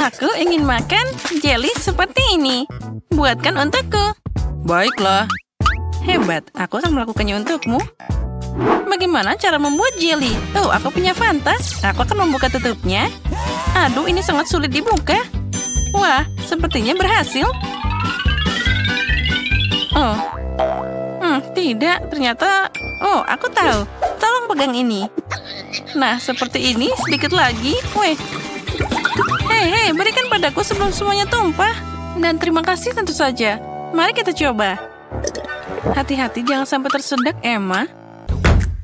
Aku ingin makan jelly seperti ini. Buatkan untukku. Baiklah. Hebat, aku akan melakukannya untukmu. Bagaimana cara membuat jelly? Oh, aku punya Fanta. Aku akan membuka tutupnya. Aduh, ini sangat sulit dibuka. Wah, sepertinya berhasil. Oh, tidak. Ternyata, oh, aku tahu. Tolong pegang ini. Nah, seperti ini. Sedikit lagi. Weh. Hei, berikan padaku sebelum semuanya tumpah. Dan terima kasih tentu saja. Mari kita coba. Hati-hati jangan sampai tersedak, Emma.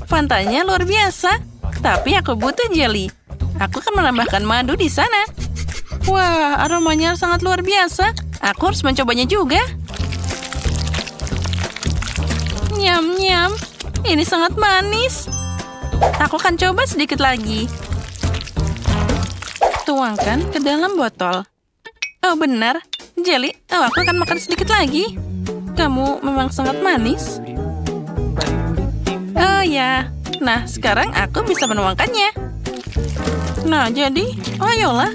Fantanya luar biasa. Tapi aku butuh jelly. Aku akan menambahkan madu di sana. Wah, aromanya sangat luar biasa. Aku harus mencobanya juga. Nyam-nyam. Ini sangat manis. Aku akan coba sedikit lagi. Tuangkan ke dalam botol. Oh, benar. Jelly. Oh, aku akan makan sedikit lagi. Kamu memang sangat manis. Oh ya. Nah, sekarang aku bisa menuangkannya. Nah, jadi, ayolah.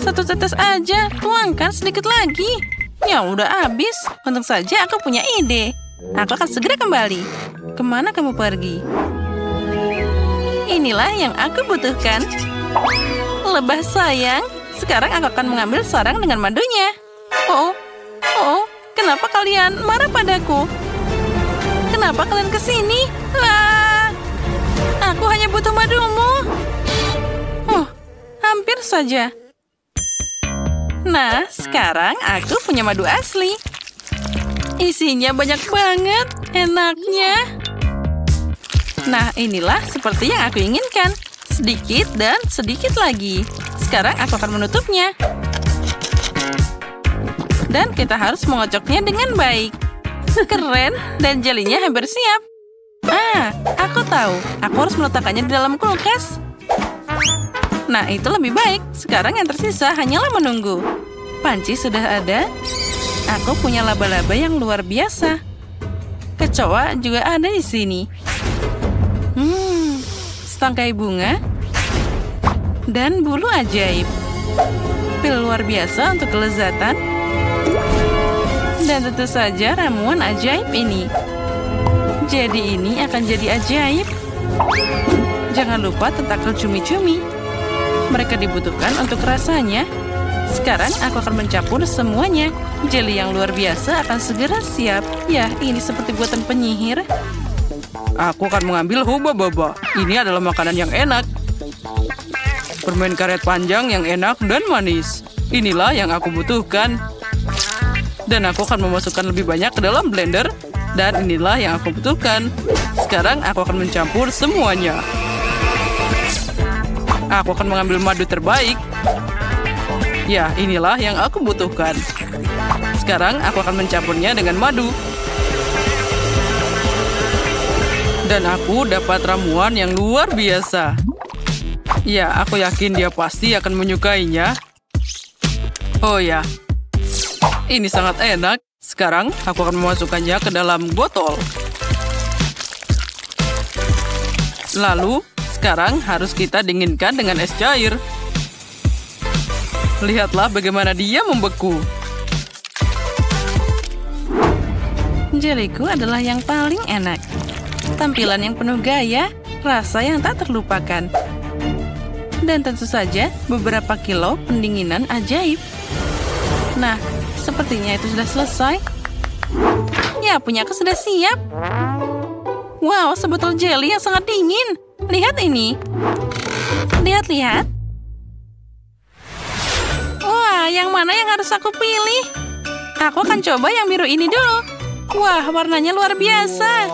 Satu tetes aja. Tuangkan sedikit lagi. Ya, udah habis. Untung saja aku punya ide. Aku akan segera kembali. Kemana kamu pergi? Inilah yang aku butuhkan. Lebah sayang. Sekarang aku akan mengambil sarang dengan madunya. Oh, kenapa kalian marah padaku? Kenapa kalian kesini? Aku hanya butuh madumu. Hampir saja. Nah, sekarang aku punya madu asli. Isinya banyak banget. Enaknya. Nah, inilah seperti yang aku inginkan. Sedikit dan sedikit lagi. Sekarang aku akan menutupnya. Dan kita harus mengocoknya dengan baik. Keren, dan jelinya hampir siap. Aku tahu. Aku harus meletakkannya di dalam kulkas. Nah, itu lebih baik. Sekarang yang tersisa hanyalah menunggu. Panci sudah ada. Aku punya laba-laba yang luar biasa. Kecoa juga ada di sini. Setangkai bunga. Dan bulu ajaib. Pil luar biasa untuk kelezatan. Dan tentu saja ramuan ajaib ini. Jadi ini akan jadi ajaib. Jangan lupa tentakel cumi-cumi. Mereka dibutuhkan untuk rasanya. Sekarang aku akan mencampur semuanya. Jelly yang luar biasa akan segera siap. Ya, ini seperti buatan penyihir. Aku akan mengambil huba-baba. Ini adalah makanan yang enak. Permen karet panjang yang enak dan manis. Inilah yang aku butuhkan. Dan aku akan memasukkan lebih banyak ke dalam blender. Dan inilah yang aku butuhkan. Sekarang aku akan mencampur semuanya. Aku akan mengambil madu terbaik. Ya, inilah yang aku butuhkan. Sekarang aku akan mencampurnya dengan madu. Dan aku dapat ramuan yang luar biasa. Ya, aku yakin dia pasti akan menyukainya. Oh ya, ini sangat enak. Sekarang aku akan memasukkannya ke dalam botol. Lalu, sekarang harus kita dinginkan dengan es cair. Lihatlah bagaimana dia membeku. Jeliku adalah yang paling enak. Tampilan yang penuh gaya, rasa yang tak terlupakan. Dan tentu saja beberapa kilo pendinginan ajaib. Nah, sepertinya itu sudah selesai. Ya, punyaku sudah siap. Wow, sebotol jelly yang sangat dingin. Lihat ini. Lihat. Wah, yang mana yang harus aku pilih? Aku akan coba yang biru ini dulu. Wah, warnanya luar biasa.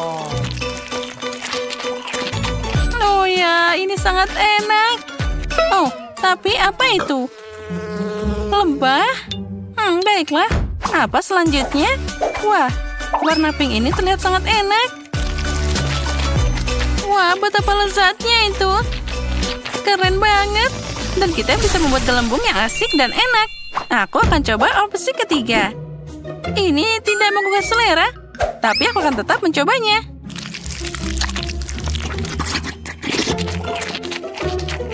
Oh ya, ini sangat enak. Oh, tapi apa itu? Lebah? Baiklah. Apa selanjutnya? Wah, warna pink ini terlihat sangat enak. Wah, betapa lezatnya itu. Keren banget. Dan kita bisa membuat gelembung yang asik dan enak. Aku akan coba opsi ketiga. Ini tidak menggugah selera, tapi aku akan tetap mencobanya.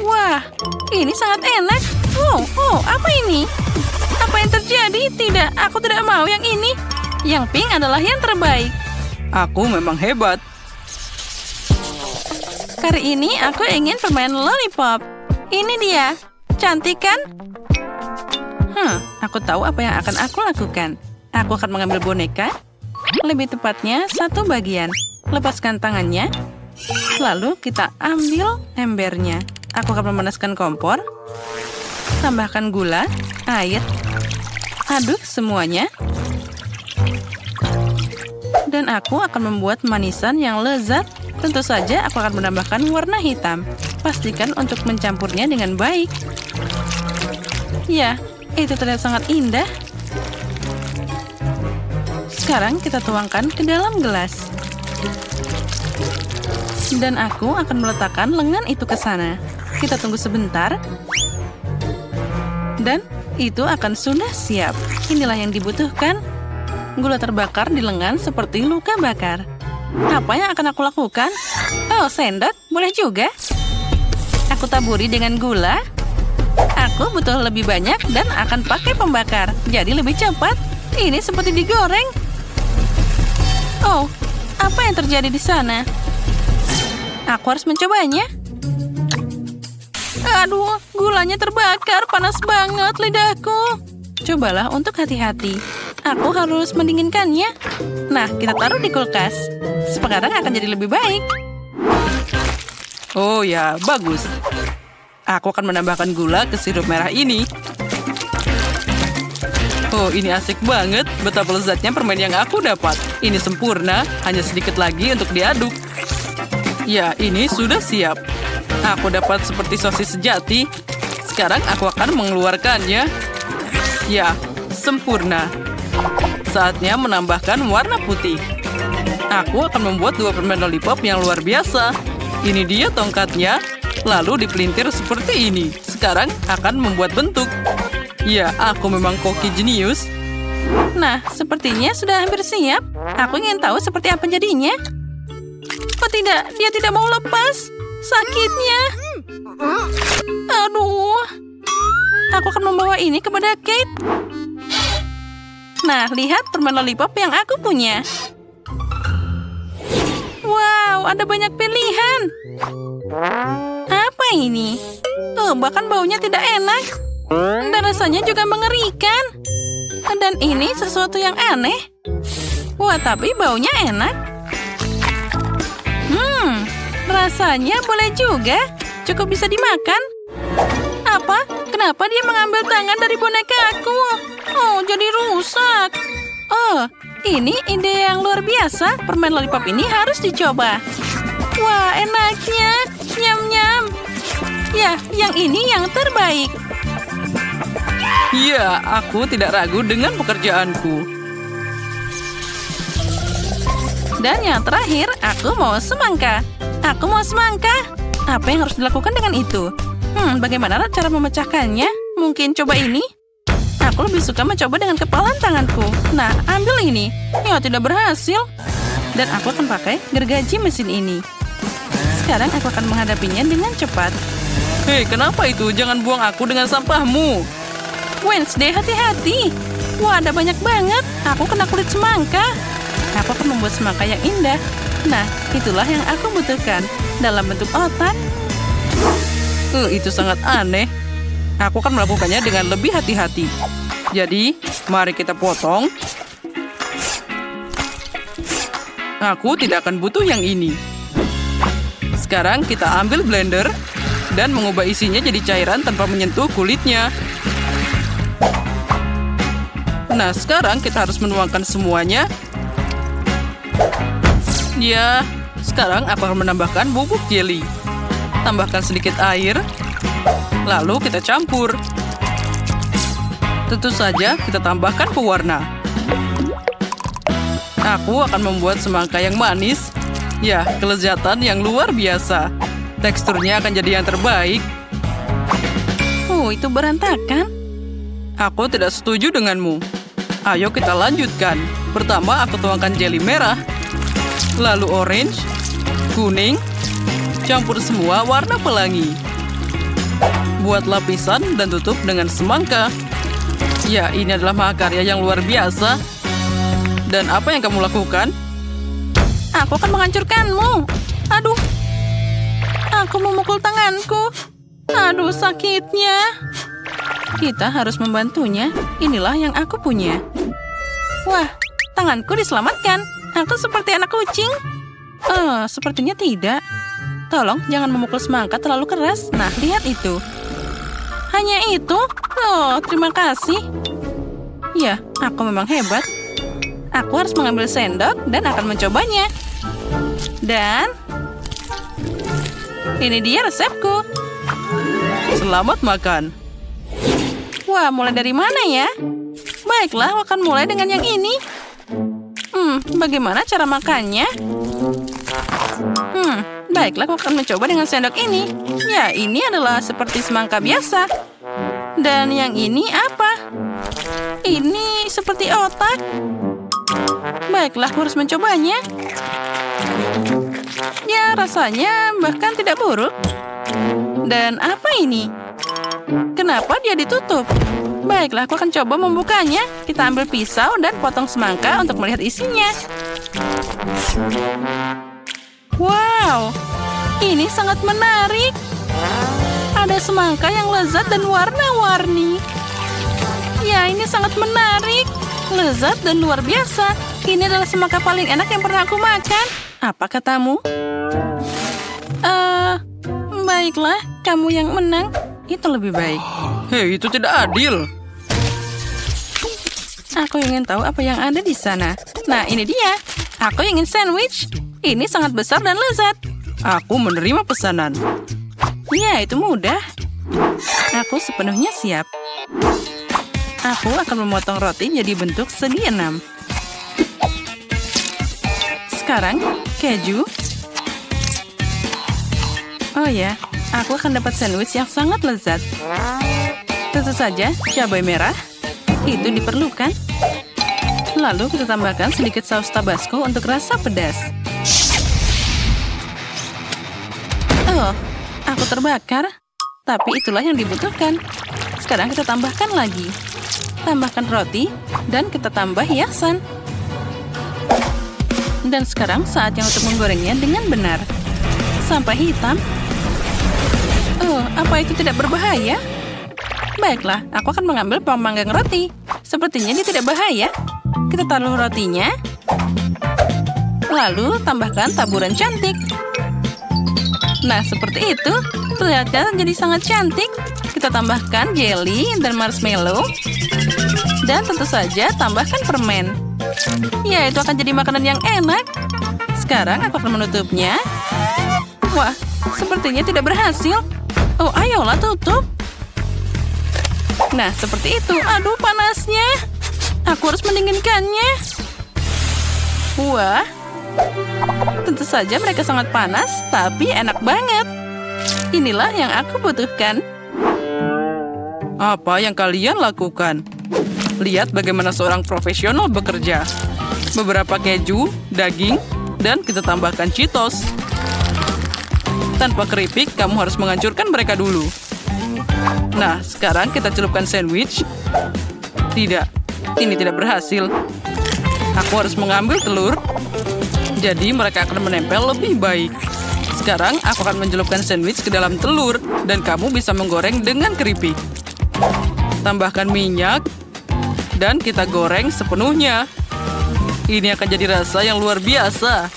Wah, ini sangat enak. Oh, apa ini? Apa yang terjadi? Tidak, aku tidak mau yang ini. Yang pink adalah yang terbaik. Aku memang hebat. Kali ini aku ingin permen lollipop. Ini dia. Cantik kan? Aku tahu apa yang akan aku lakukan. Aku akan mengambil boneka. Lebih tepatnya satu bagian. Lepaskan tangannya. Lalu kita ambil embernya. Aku akan memanaskan kompor. Tambahkan gula, air. Aduk semuanya. Dan aku akan membuat manisan yang lezat. Tentu saja aku akan menambahkan warna hitam. Pastikan untuk mencampurnya dengan baik. Ya, itu terlihat sangat indah. Sekarang kita tuangkan ke dalam gelas. Dan aku akan meletakkan lengan itu ke sana. Kita tunggu sebentar. Dan itu akan sudah siap. Inilah yang dibutuhkan. Gula terbakar di lengan seperti luka bakar. Apa yang akan aku lakukan? Oh, sendok. Boleh juga. Aku taburi dengan gula. Aku butuh lebih banyak dan akan pakai pembakar. Jadi lebih cepat. Ini seperti digoreng. Oh, apa yang terjadi di sana? Aku harus mencobanya. Aduh, gulanya terbakar. Panas banget lidahku. Cobalah untuk hati-hati. Aku harus mendinginkannya. Nah, kita taruh di kulkas. Sekarang akan jadi lebih baik. Oh ya, bagus. Aku akan menambahkan gula ke sirup merah ini. Oh, ini asik banget. Betapa lezatnya permen yang aku dapat. Ini sempurna, hanya sedikit lagi untuk diaduk. Ya, ini sudah siap. Aku dapat seperti sosis sejati. Sekarang aku akan mengeluarkannya. Ya, sempurna. Saatnya menambahkan warna putih. Aku akan membuat 2 permen lollipop yang luar biasa. Ini dia tongkatnya. Lalu dipelintir seperti ini. Sekarang akan membuat bentuk. Ya, aku memang koki jenius. Nah, sepertinya sudah hampir siap. Aku ingin tahu seperti apa jadinya. Oh tidak, dia tidak mau lepas. Sakitnya. Aduh. Aku akan membawa ini kepada Kate. Nah, lihat permen lollipop yang aku punya. Wow, ada banyak pilihan. Apa ini? Oh, bahkan baunya tidak enak. Dan rasanya juga mengerikan. Dan ini sesuatu yang aneh. Wah, tapi baunya enak. Rasanya boleh juga. Cukup bisa dimakan. Apa? Kenapa dia mengambil tangan dari boneka aku? Oh, jadi rusak. Oh, ini ide yang luar biasa. Permen lollipop ini harus dicoba. Wah, enaknya. Nyam-nyam. Ya, yang ini yang terbaik. Ya, aku tidak ragu dengan pekerjaanku. Dan yang terakhir, aku mau semangka. Aku mau semangka. Apa yang harus dilakukan dengan itu? Bagaimana cara memecahkannya? Mungkin coba ini? Aku lebih suka mencoba dengan kepalan tanganku. Nah, ambil ini. Ya, tidak berhasil. Dan aku akan pakai gergaji mesin ini. Sekarang aku akan menghadapinya dengan cepat. Hei, kenapa itu? Jangan buang aku dengan sampahmu. Wednesday, hati-hati. Wah, ada banyak banget. Aku kena kulit semangka. Aku akan membuat semangka yang indah. Nah, itulah yang aku butuhkan. Dalam bentuk otak. Itu sangat aneh. Aku akan melakukannya dengan lebih hati-hati. Jadi, mari kita potong. Aku tidak akan butuh yang ini. Sekarang kita ambil blender dan mengubah isinya jadi cairan tanpa menyentuh kulitnya. Nah, sekarang kita harus menuangkan semuanya. Ya, sekarang aku akan menambahkan bubuk jelly. Tambahkan sedikit air. Lalu kita campur. Tentu saja kita tambahkan pewarna. Aku akan membuat semangka yang manis. Ya, kelezatan yang luar biasa. Teksturnya akan jadi yang terbaik. Itu berantakan. Aku tidak setuju denganmu. Ayo kita lanjutkan. Pertama aku tuangkan jelly merah. Lalu orange, kuning. Campur semua warna pelangi. Buat lapisan dan tutup dengan semangka. Ya, ini adalah mahakarya yang luar biasa. Dan apa yang kamu lakukan? Aku akan menghancurkanmu. Aduh. Aku memukul tanganku. Aduh, sakitnya. Kita harus membantunya. Inilah yang aku punya. Wah, tanganku diselamatkan. Aku seperti anak kucing. Sepertinya tidak. Tolong jangan memukul semangka terlalu keras. Nah, lihat itu. Hanya itu? Oh, terima kasih. Ya, aku memang hebat. Aku harus mengambil sendok dan akan mencobanya. Dan ini dia resepku. Selamat makan. Wah, mulai dari mana ya? Baiklah, aku akan mulai dengan yang ini. Bagaimana cara makannya? Baiklah, aku akan mencoba dengan sendok ini. Ya, ini adalah seperti semangka biasa. Dan yang ini apa? Ini seperti otak. Baiklah, aku harus mencobanya. Ya, rasanya bahkan tidak buruk. Dan apa ini? Kenapa dia ditutup? Baiklah, aku akan coba membukanya. Kita ambil pisau dan potong semangka untuk melihat isinya. Wow, ini sangat menarik. Ada semangka yang lezat dan warna-warni. Ya, ini sangat menarik. Lezat dan luar biasa. Ini adalah semangka paling enak yang pernah aku makan. Apa katamu? Baiklah, kamu yang menang. Itu lebih baik. Hei, itu tidak adil. Aku ingin tahu apa yang ada di sana. Nah, ini dia. Aku ingin sandwich. Ini sangat besar dan lezat. Aku menerima pesanan. Ya, itu mudah. Aku sepenuhnya siap. Aku akan memotong roti jadi bentuk segi 6. Sekarang, keju. Oh ya, aku akan dapat sandwich yang sangat lezat. Tentu saja, cabai merah. Itu diperlukan. Lalu kita tambahkan sedikit saus tabasco untuk rasa pedas. Oh, aku terbakar. Tapi itulah yang dibutuhkan. Sekarang kita tambahkan lagi. Tambahkan roti dan kita tambah hiasan. Dan sekarang saatnya untuk menggorengnya dengan benar. Sampai hitam. Oh, apa itu tidak berbahaya? Baiklah, aku akan mengambil pemanggang roti. Sepertinya dia tidak bahaya. Kita taruh rotinya. Lalu tambahkan taburan cantik. Nah, seperti itu. Terlihatnya jadi sangat cantik. Kita tambahkan jelly dan marshmallow. Dan tentu saja tambahkan permen. Ya, itu akan jadi makanan yang enak. Sekarang aku akan menutupnya. Wah, sepertinya tidak berhasil. Oh, ayolah tutup. Nah, seperti itu. Aduh, panasnya. Aku harus mendinginkannya. Wah. Tentu saja mereka sangat panas, tapi enak banget. Inilah yang aku butuhkan. Apa yang kalian lakukan? Lihat bagaimana seorang profesional bekerja. Beberapa keju, daging, dan kita tambahkan Cheetos. Tanpa keripik, kamu harus menghancurkan mereka dulu. Nah, sekarang kita celupkan sandwich. Tidak, ini tidak berhasil. Aku harus mengambil telur. Jadi mereka akan menempel lebih baik. Sekarang aku akan mencelupkan sandwich ke dalam telur. Dan kamu bisa menggoreng dengan keripik. Tambahkan minyak. Dan kita goreng sepenuhnya. Ini akan jadi rasa yang luar biasa.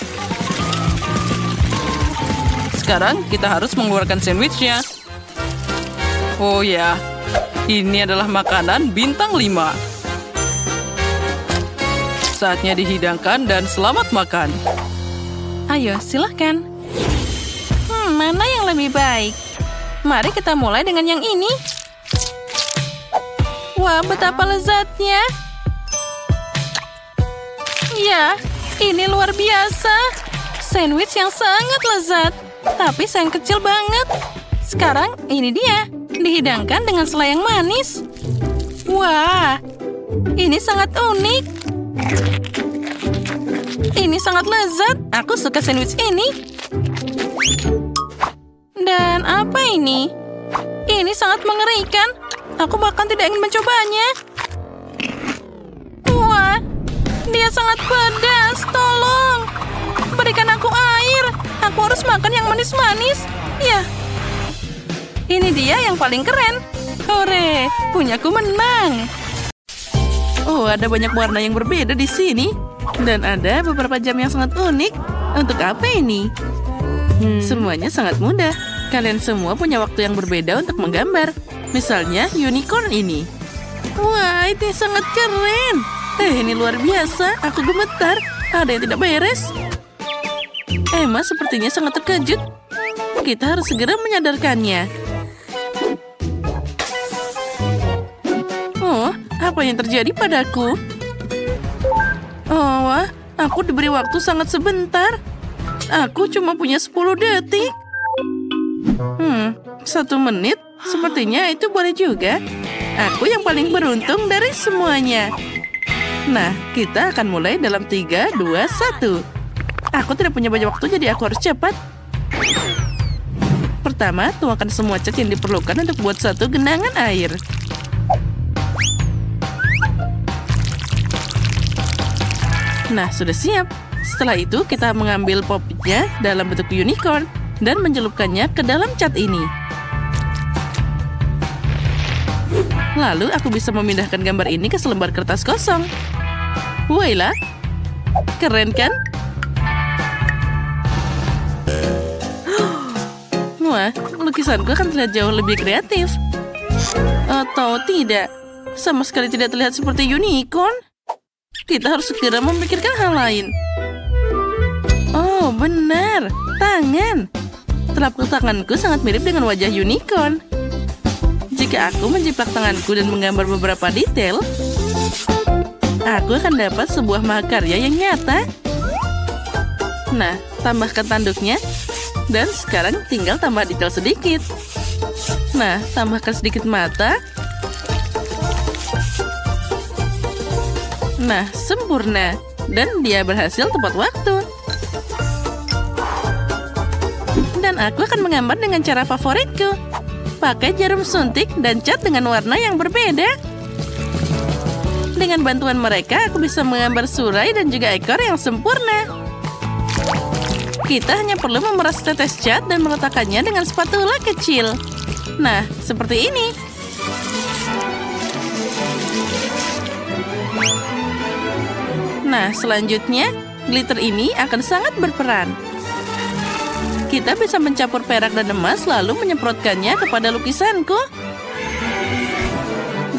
Sekarang kita harus mengeluarkan sandwichnya. Oh ya, ini adalah makanan bintang 5. Saatnya dihidangkan dan selamat makan. Ayo, silahkan. Mana yang lebih baik? Mari kita mulai dengan yang ini. Wah, betapa lezatnya. Ya, ini luar biasa. Sandwich yang sangat lezat. Tapi sayang kecil banget. Sekarang, ini dia. Dihidangkan dengan selai yang manis. Wah, ini sangat unik. Ini sangat lezat. Aku suka sandwich ini. Dan apa ini? Ini sangat mengerikan. Aku bahkan tidak ingin mencobanya. Wah, dia sangat pedas. Tolong, berikan aku air. Aku harus makan yang manis-manis. Ya, ini dia yang paling keren. Hore, punyaku menang. Oh, ada banyak warna yang berbeda di sini. Dan ada beberapa jam yang sangat unik. Untuk apa ini? Semuanya sangat mudah. Kalian semua punya waktu yang berbeda untuk menggambar. Misalnya unicorn ini. Wah, ini sangat keren. Ini luar biasa. Aku gemetar. Ada yang tidak beres. Emma sepertinya sangat terkejut. Kita harus segera menyadarkannya. Oh, apa yang terjadi padaku? Oh, wah, aku diberi waktu sangat sebentar. Aku cuma punya 10 detik. 1 menit? Sepertinya itu boleh juga. Aku yang paling beruntung dari semuanya. Nah, kita akan mulai dalam 3, 2, 1. Aku tidak punya banyak waktu, jadi aku harus cepat. Pertama, tuangkan semua cat yang diperlukan untuk buat satu genangan air. Nah, sudah siap. Setelah itu, kita mengambil popnya dalam bentuk unicorn dan mencelupkannya ke dalam cat ini. Lalu, aku bisa memindahkan gambar ini ke selembar kertas kosong. Wailah, keren kan? Wah, lukisanku akan terlihat jauh lebih kreatif. Atau tidak, sama sekali tidak terlihat seperti unicorn. Kita harus segera memikirkan hal lain. Oh, benar. Tangan. Telapak tanganku sangat mirip dengan wajah unicorn. Jika aku menjiplak tanganku dan menggambar beberapa detail, aku akan dapat sebuah mahakarya yang nyata. Nah, tambahkan tanduknya. Dan sekarang tinggal tambah detail sedikit. Nah, tambahkan sedikit mata. Nah, sempurna. Dan dia berhasil tepat waktu. Dan aku akan menggambar dengan cara favoritku. Pakai jarum suntik dan cat dengan warna yang berbeda. Dengan bantuan mereka, aku bisa menggambar surai dan juga ekor yang sempurna. Kita hanya perlu memeras tetes cat dan meletakkannya dengan spatula kecil. Nah, seperti ini. Nah, selanjutnya, glitter ini akan sangat berperan. Kita bisa mencampur perak dan emas lalu menyemprotkannya kepada lukisanku.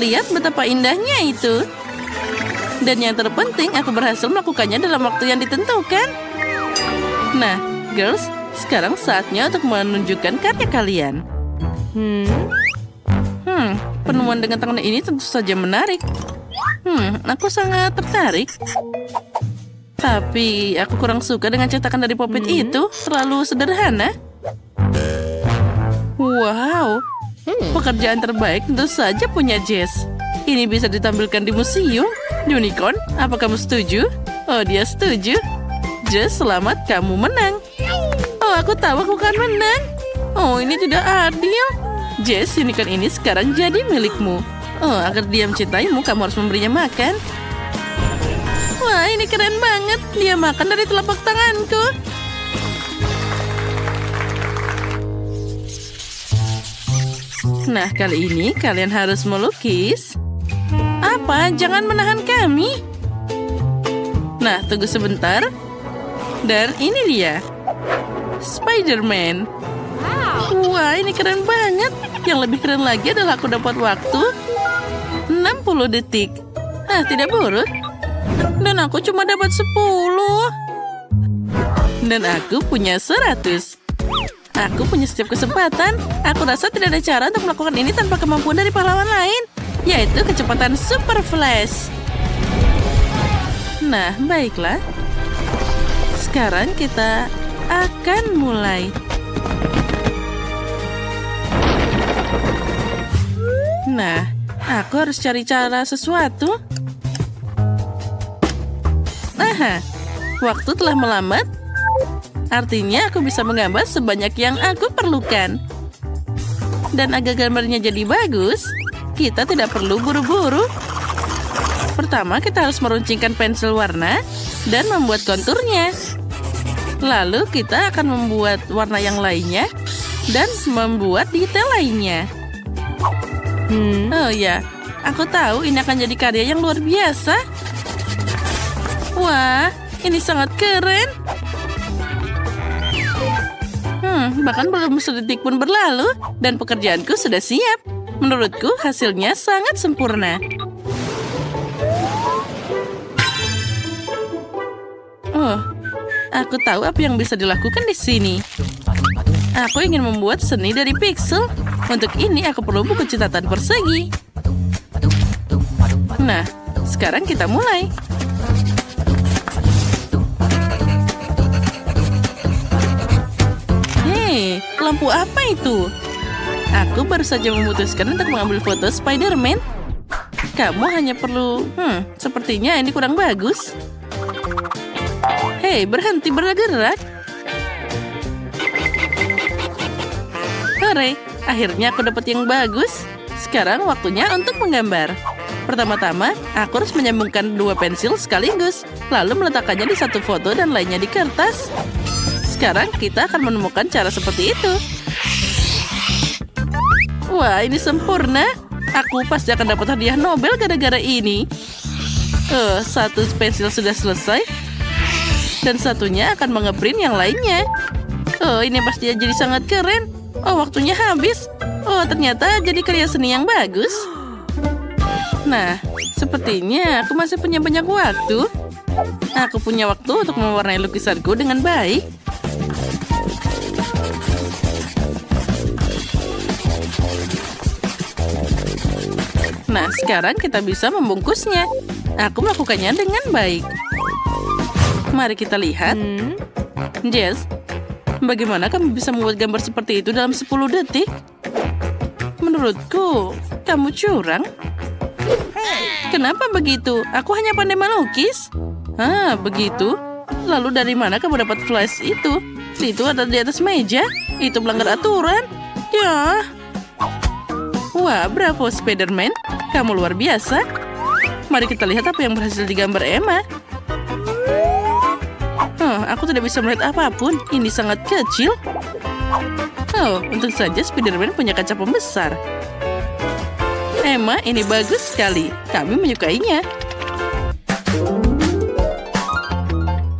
Lihat betapa indahnya itu. Dan yang terpenting, aku berhasil melakukannya dalam waktu yang ditentukan. Nah, girls, sekarang saatnya untuk menunjukkan karya kalian. Penemuan dengan tangan ini tentu saja menarik. Aku sangat tertarik. Tapi aku kurang suka dengan cetakan dari Pop-it itu. Terlalu sederhana. Wow, pekerjaan terbaik tentu saja punya Jess. Ini bisa ditampilkan di museum. Unicorn, apa kamu setuju? Oh, dia setuju. Jess, selamat, kamu menang. Oh, aku tahu aku akan menang. Oh, ini tidak adil. Jess, unicorn ini sekarang jadi milikmu. Oh, agar dia mencintaimu, kamu harus memberinya makan. Wah, ini keren banget. Dia makan dari telapak tanganku. Nah, kali ini kalian harus melukis. Apa? Jangan menahan kami. Nah, tunggu sebentar. Dan ini dia. Spider-Man. Wah, ini keren banget. Yang lebih keren lagi adalah aku dapat waktu 60 detik. Tidak buruk. Dan aku cuma dapat 10. Dan aku punya 100. Aku punya setiap kesempatan. Aku rasa tidak ada cara untuk melakukan ini tanpa kemampuan dari pahlawan lain, yaitu kecepatan Super Flash. Nah, baiklah. Sekarang kita akan mulai. Nah, aku harus cari cara sesuatu. Waktu telah melambat. Artinya aku bisa menggambar sebanyak yang aku perlukan. Dan agar gambarnya jadi bagus, kita tidak perlu buru-buru. Pertama, kita harus meruncingkan pensil warna dan membuat konturnya. Lalu kita akan membuat warna yang lainnya dan membuat detail lainnya. Oh ya, aku tahu ini akan jadi karya yang luar biasa. Wah, ini sangat keren. Bahkan belum sedetik pun berlalu dan pekerjaanku sudah siap. Menurutku hasilnya sangat sempurna. Oh, aku tahu apa yang bisa dilakukan di sini. Aku ingin membuat seni dari pixel. Untuk ini aku perlu buku catatan persegi. Nah, sekarang kita mulai. Hei, lampu apa itu? Aku baru saja memutuskan untuk mengambil foto Spider-Man. Kamu hanya perlu... sepertinya ini kurang bagus. Hei, berhenti bergerak. Hore, akhirnya aku dapat yang bagus. Sekarang waktunya untuk menggambar. Pertama-tama, aku harus menyambungkan dua pensil sekaligus, lalu meletakkannya di satu foto dan lainnya di kertas. Sekarang kita akan menemukan cara seperti itu. Wah, ini sempurna. Aku pasti akan dapat hadiah Nobel gara-gara ini. Satu pensil sudah selesai. Dan satunya akan mengeprint yang lainnya. Ini pasti jadi sangat keren. Waktunya habis. Ternyata jadi karya seni yang bagus. Nah, sepertinya aku masih punya banyak waktu. Aku punya waktu untuk mewarnai lukisanku dengan baik. Nah, sekarang kita bisa membungkusnya. Aku melakukannya dengan baik. Mari kita lihat. Jess, bagaimana kamu bisa membuat gambar seperti itu dalam 10 detik? Menurutku, kamu curang. Kenapa begitu? Aku hanya pandai melukis. Begitu? Lalu dari mana kamu dapat flash itu? Itu ada di atas meja. Itu melanggar aturan. Ya. Wah, bravo Spider-Man. Kamu luar biasa. Mari kita lihat apa yang berhasil digambar Emma. Aku tidak bisa melihat apapun. Ini sangat kecil. Untung saja Spider-Man punya kaca pembesar. Emma, ini bagus sekali. Kami menyukainya.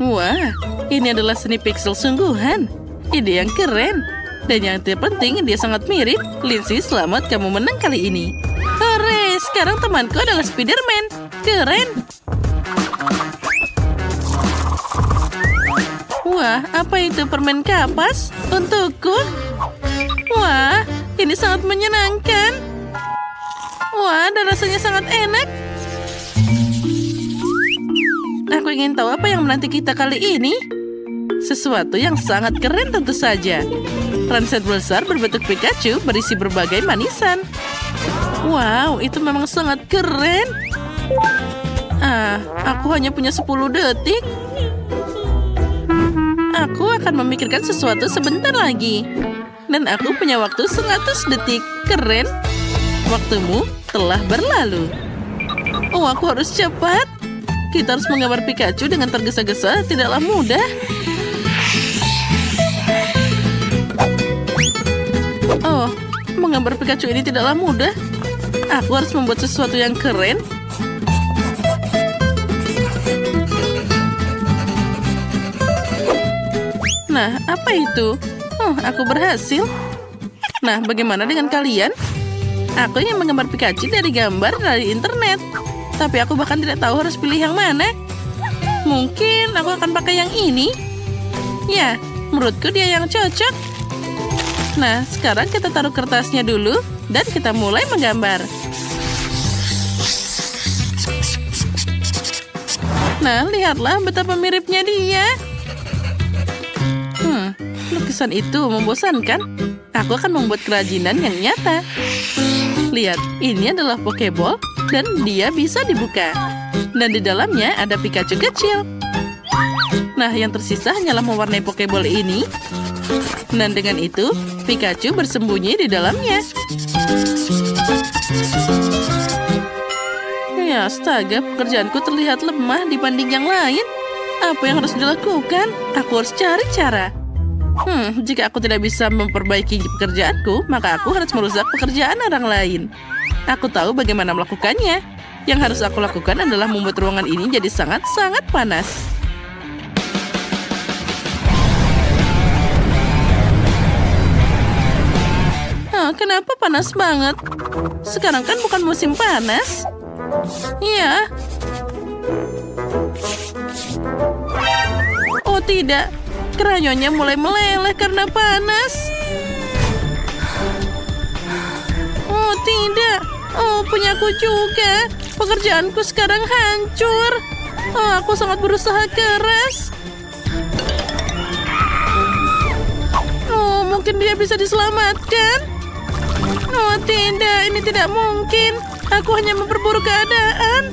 Wah, ini adalah seni pixel sungguhan. Ide yang keren. Dan yang terpenting, dia sangat mirip. Lindsay, selamat kamu menang kali ini. Hore, sekarang temanku adalah Spider-Man. Keren. Wah, apa itu permen kapas? Untukku? Wah, ini sangat menyenangkan. Wah, dan rasanya sangat enak. Aku ingin tahu apa yang menanti kita kali ini. Sesuatu yang sangat keren tentu saja. Transit besar berbentuk Pikachu berisi berbagai manisan. Wow, itu memang sangat keren. Aku hanya punya 10 detik. Aku akan memikirkan sesuatu sebentar lagi. Dan aku punya waktu 100 detik. Keren. Waktumu telah berlalu. Aku harus cepat. Kita harus menggambar Pikachu dengan tergesa-gesa. Tidaklah mudah. Menggambar Pikachu ini tidaklah mudah. Aku harus membuat sesuatu yang keren. Nah, apa itu? Aku berhasil. Nah, bagaimana dengan kalian? Aku ingin menggambar Pikachu dari gambar dari internet. Tapi aku bahkan tidak tahu harus pilih yang mana. Mungkin aku akan pakai yang ini. Ya, menurutku dia yang cocok. Nah, sekarang kita taruh kertasnya dulu dan kita mulai menggambar. Nah, lihatlah betapa miripnya dia. Lukisan itu membosankan. Aku akan membuat kerajinan yang nyata. Lihat, ini adalah Pokeball dan dia bisa dibuka. Dan di dalamnya ada Pikachu kecil. Nah, yang tersisa hanyalah mewarnai Pokeball ini. Dan dengan itu, Pikachu bersembunyi di dalamnya. Ya, astaga, pekerjaanku terlihat lemah dibanding yang lain. Apa yang harus dilakukan? Aku harus cari cara. Jika aku tidak bisa memperbaiki pekerjaanku, maka aku harus merusak pekerjaan orang lain. Aku tahu bagaimana melakukannya. Yang harus aku lakukan adalah membuat ruangan ini jadi sangat-sangat panas. Kenapa panas banget? Sekarang kan bukan musim panas. Iya. Oh tidak, krayonnya mulai meleleh karena panas. Oh tidak, oh punyaku juga. Pekerjaanku sekarang hancur. Oh, aku sangat berusaha keras. Oh, mungkin dia bisa diselamatkan. Oh tidak, ini tidak mungkin. Aku hanya memperburuk keadaan.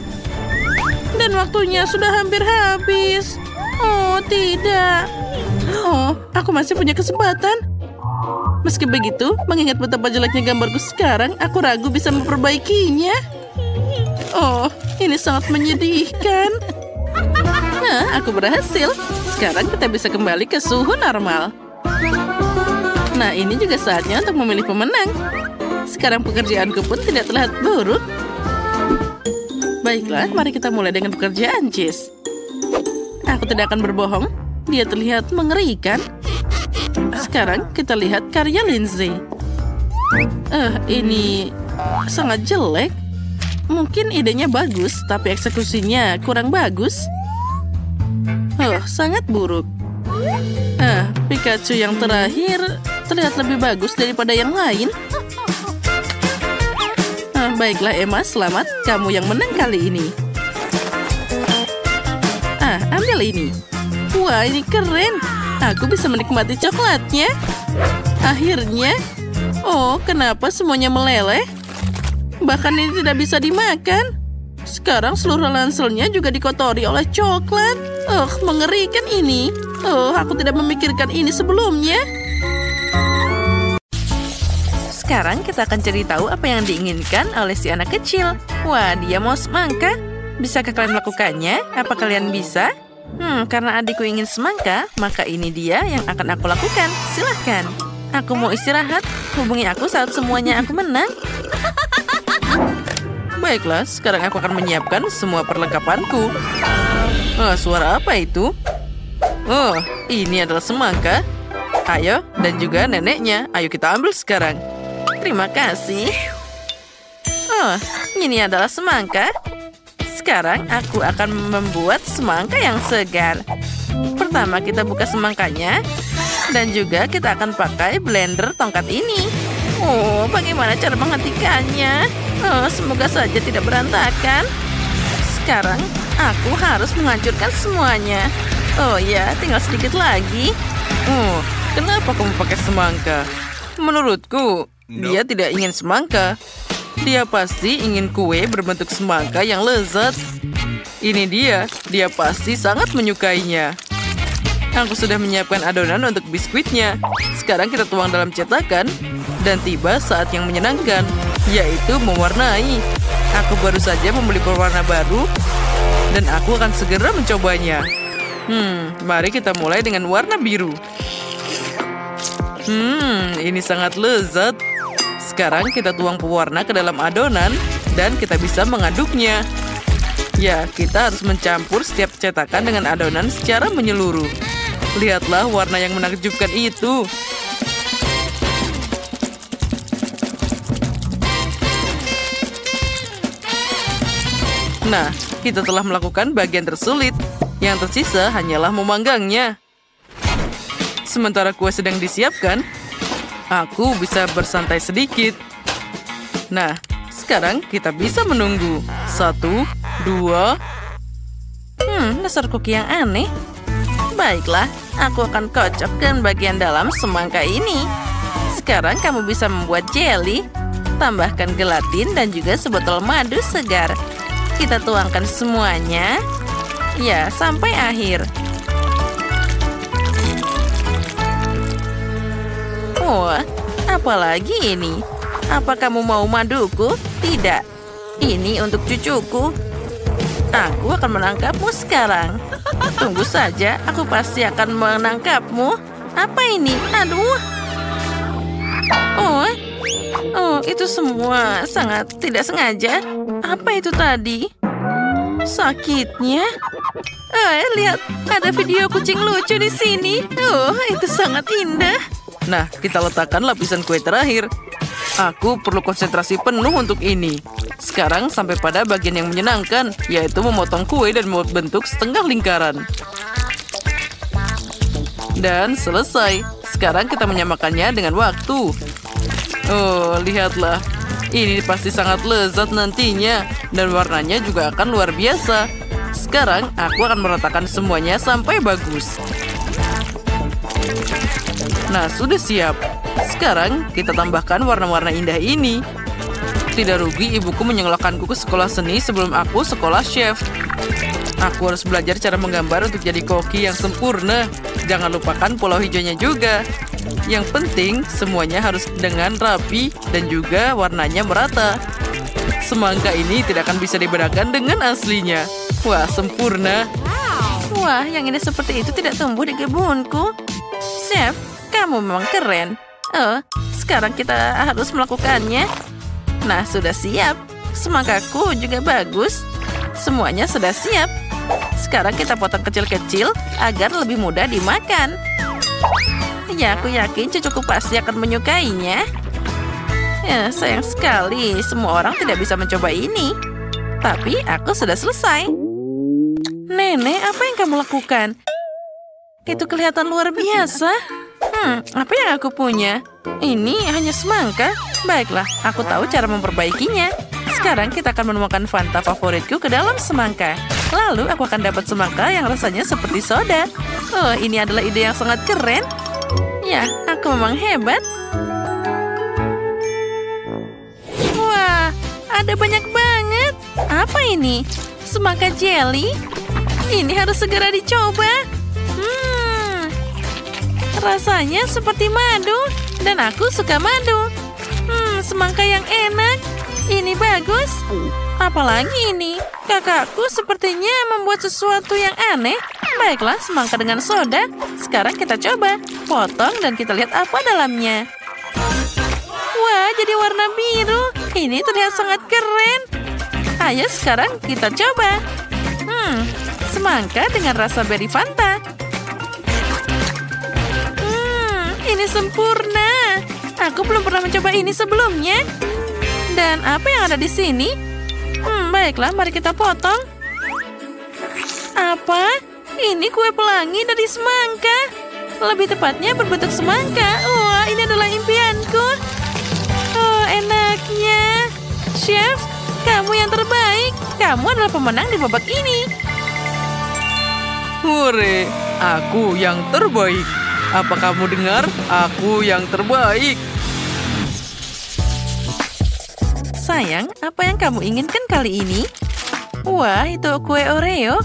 Dan waktunya sudah hampir habis. Oh tidak. Oh, aku masih punya kesempatan. Meski begitu, mengingat betapa jeleknya gambarku sekarang, aku ragu bisa memperbaikinya. Oh, ini sangat menyedihkan. Nah, aku berhasil. Sekarang kita bisa kembali ke suhu normal. Nah, ini juga saatnya untuk memilih pemenang. Sekarang pekerjaanku pun tidak terlihat buruk. Baiklah, mari kita mulai dengan pekerjaan Cheese. Aku tidak akan berbohong. Dia terlihat mengerikan. Sekarang kita lihat karya Lindsay. Ini sangat jelek. Mungkin idenya bagus, tapi eksekusinya kurang bagus. Sangat buruk. Pikachu yang terakhir terlihat lebih bagus daripada yang lain. Baiklah Emma, selamat. Kamu yang menang kali ini. Ambil ini. Wah, ini keren. Aku bisa menikmati coklatnya. Akhirnya. Oh, kenapa semuanya meleleh? Bahkan ini tidak bisa dimakan. Sekarang seluruh ranselnya juga dikotori oleh coklat. Mengerikan ini. Aku tidak memikirkan ini sebelumnya. Sekarang kita akan cari tahu apa yang diinginkan oleh si anak kecil. Wah, dia mau semangka. Bisakah kalian melakukannya? Apa kalian bisa? Karena adikku ingin semangka, maka ini dia yang akan aku lakukan. Silahkan. Aku mau istirahat. Hubungi aku saat semuanya aku menang. Baiklah, sekarang aku akan menyiapkan semua perlengkapanku. Suara apa itu? Oh, ini adalah semangka. Ayo, dan juga neneknya. Ayo kita ambil sekarang. Terima kasih. Oh, ini adalah semangka. Sekarang aku akan membuat semangka yang segar. Pertama kita buka semangkanya. Dan juga kita akan pakai blender tongkat ini. Oh, bagaimana cara menghentikannya? Semoga saja tidak berantakan. Sekarang aku harus menghancurkan semuanya. Oh ya, tinggal sedikit lagi. Kenapa kamu pakai semangka? Menurutku, dia tidak ingin semangka. Dia pasti ingin kue berbentuk semangka yang lezat. Ini dia pasti sangat menyukainya. Aku sudah menyiapkan adonan untuk biskuitnya. Sekarang kita tuang dalam cetakan. Dan tiba saat yang menyenangkan, yaitu mewarnai. Aku baru saja membeli pewarna baru. Dan aku akan segera mencobanya. Mari kita mulai dengan warna biru. Ini sangat lezat. Sekarang kita tuang pewarna ke dalam adonan dan kita bisa mengaduknya. Ya, kita harus mencampur setiap cetakan dengan adonan secara menyeluruh. Lihatlah warna yang menakjubkan itu. Nah, kita telah melakukan bagian tersulit. Yang tersisa hanyalah memanggangnya. Sementara kue sedang disiapkan, aku bisa bersantai sedikit. Nah, sekarang kita bisa menunggu. 1, 2. Dasar kuki yang aneh. Baiklah, aku akan kocokkan bagian dalam semangka ini. Sekarang kamu bisa membuat jelly. Tambahkan gelatin dan juga sebotol madu segar. Kita tuangkan semuanya. Ya, sampai akhir. Oh, apalagi ini? Apa kamu mau maduku? Tidak. Ini untuk cucuku. Aku akan menangkapmu sekarang. Tunggu saja, aku pasti akan menangkapmu. Apa ini? Aduh. Oh, itu semua sangat tidak sengaja. Apa itu tadi? Sakitnya? Lihat, ada video kucing lucu di sini. Oh, itu sangat indah. Nah, kita letakkan lapisan kue terakhir. Aku perlu konsentrasi penuh untuk ini. Sekarang sampai pada bagian yang menyenangkan, yaitu memotong kue dan membentuk setengah lingkaran. Dan selesai. Sekarang kita menyamakannya dengan waktu. Oh, lihatlah. Ini pasti sangat lezat nantinya. Dan warnanya juga akan luar biasa. Sekarang aku akan meratakan semuanya sampai bagus. Nah, sudah siap. Sekarang kita tambahkan warna-warna indah ini. Tidak rugi ibuku menyekolahkanku ke sekolah seni sebelum aku sekolah chef. Aku harus belajar cara menggambar untuk jadi koki yang sempurna. Jangan lupakan pulau hijaunya juga. Yang penting semuanya harus dengan rapi dan juga warnanya merata. Semangka ini tidak akan bisa dibedakan dengan aslinya. Wah, sempurna. Wah, yang ini seperti itu tidak tumbuh di kebunku. Chef, kamu memang keren. Oh, sekarang kita harus melakukannya. Nah, sudah siap. Semangkaku juga bagus. Semuanya sudah siap. Sekarang kita potong kecil-kecil agar lebih mudah dimakan. Ya, aku yakin cucuku pasti akan menyukainya. Ya, sayang sekali semua orang tidak bisa mencoba ini. Tapi aku sudah selesai. Nenek, apa yang kamu lakukan? Itu kelihatan luar biasa. Apa yang aku punya? Ini hanya semangka. Baiklah, aku tahu cara memperbaikinya. Sekarang kita akan menemukan Fanta favoritku ke dalam semangka. Lalu aku akan dapat semangka yang rasanya seperti soda. Oh, ini adalah ide yang sangat keren. Ya, aku memang hebat. Wah, ada banyak banget. Apa ini? Semangka jelly? Ini harus segera dicoba. Rasanya seperti madu. Dan aku suka madu. Semangka yang enak. Ini bagus. Apalagi ini? Kakakku sepertinya membuat sesuatu yang aneh. Baiklah, semangka dengan soda. Sekarang kita coba. Potong dan kita lihat apa dalamnya. Wah, jadi warna biru. Ini terlihat sangat keren. Ayo sekarang kita coba. Semangka dengan rasa beri Fanta. Ini sempurna. Aku belum pernah mencoba ini sebelumnya. Dan apa yang ada di sini? Baiklah, mari kita potong. Apa? Ini kue pelangi dari semangka. Lebih tepatnya berbentuk semangka. Wah, ini adalah impianku. Oh, enaknya. Chef, kamu yang terbaik. Kamu adalah pemenang di babak ini. Hore, aku yang terbaik. Apa kamu dengar? Aku yang terbaik. Sayang, apa yang kamu inginkan kali ini? Wah, itu kue Oreo.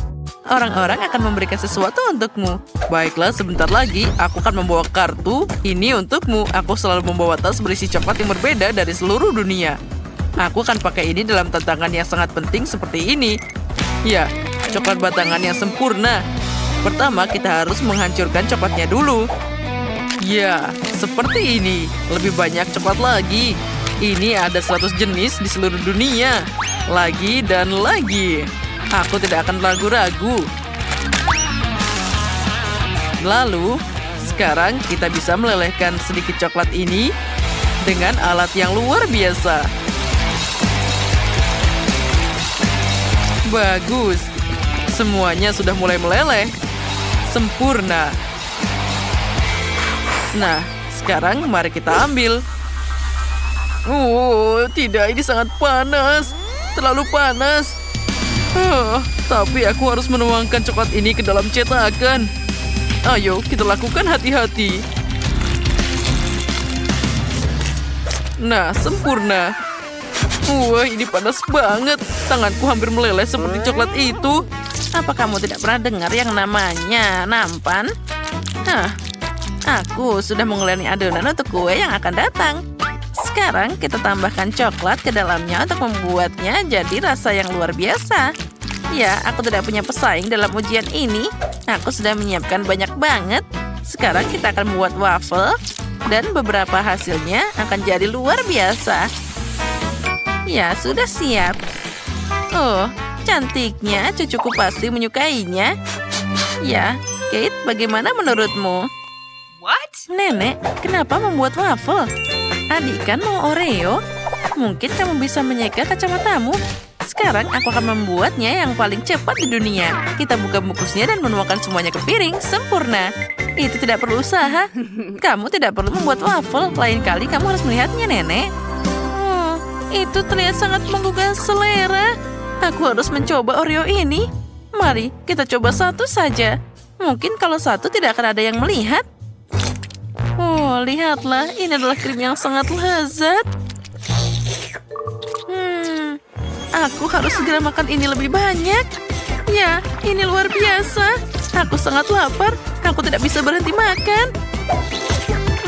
Orang-orang akan memberikan sesuatu untukmu. Baiklah, sebentar lagi aku akan membawa kartu ini untukmu. Aku selalu membawa tas berisi coklat yang berbeda dari seluruh dunia. Aku akan pakai ini dalam tantangan yang sangat penting seperti ini. Ya, coklat batangan yang sempurna. Pertama, kita harus menghancurkan coklatnya dulu. Ya, seperti ini. Lebih banyak coklat lagi. Ini ada 100 jenis di seluruh dunia. Lagi dan lagi. Aku tidak akan ragu-ragu. Lalu, sekarang kita bisa melelehkan sedikit coklat ini dengan alat yang luar biasa. Bagus. Semuanya sudah mulai meleleh. Sempurna. Nah, sekarang mari kita ambil. Oh, tidak, ini sangat panas. Terlalu panas. Tapi aku harus menuangkan coklat ini ke dalam cetakan. Ayo, kita lakukan hati-hati. Nah, sempurna. Wah, ini panas banget. Tanganku hampir meleleh seperti coklat itu. Apa kamu tidak pernah dengar yang namanya nampan? Aku sudah menguleni adonan untuk kue yang akan datang. Sekarang kita tambahkan coklat ke dalamnya untuk membuatnya jadi rasa yang luar biasa. Ya, aku tidak punya pesaing dalam ujian ini. Aku sudah menyiapkan banyak banget. Sekarang kita akan membuat waffle. Dan beberapa hasilnya akan jadi luar biasa. Ya, sudah siap. Oh, cantiknya. Cucuku pasti menyukainya. Ya, Kate, bagaimana menurutmu? What? Nenek, kenapa membuat waffle? Adik kan mau Oreo? Mungkin kamu bisa menyeka kacamatamu. Sekarang aku akan membuatnya yang paling cepat di dunia. Kita buka bungkusnya dan menuangkan semuanya ke piring. Sempurna. Itu tidak perlu usaha. Kamu tidak perlu membuat waffle. Lain kali kamu harus melihatnya, Nenek. Oh, itu terlihat sangat menggugah selera. Aku harus mencoba Oreo ini. Mari, kita coba satu saja. Mungkin kalau satu tidak akan ada yang melihat. Oh, lihatlah. Ini adalah krim yang sangat lezat. Aku harus segera makan ini lebih banyak. Ya, ini luar biasa. Aku sangat lapar. Aku tidak bisa berhenti makan.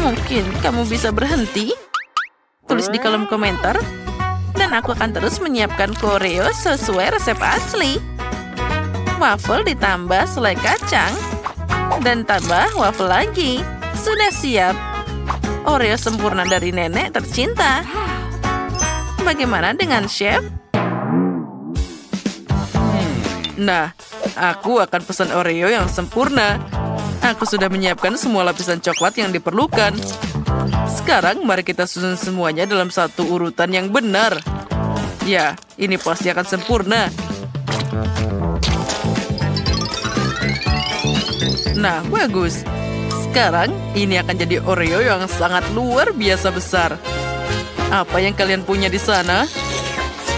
Mungkin kamu bisa berhenti? Tulis di kolom komentar. Dan aku akan terus menyiapkan Oreo sesuai resep asli. Waffle ditambah selai kacang. Dan tambah waffle lagi. Sudah siap. Oreo sempurna dari nenek tercinta. Bagaimana dengan chef? Nah, aku akan pesan Oreo yang sempurna. Aku sudah menyiapkan semua lapisan coklat yang diperlukan. Sekarang mari kita susun semuanya dalam satu urutan yang benar. Ya, ini pasti akan sempurna. Nah, bagus. Sekarang ini akan jadi Oreo yang sangat luar biasa besar. Apa yang kalian punya di sana?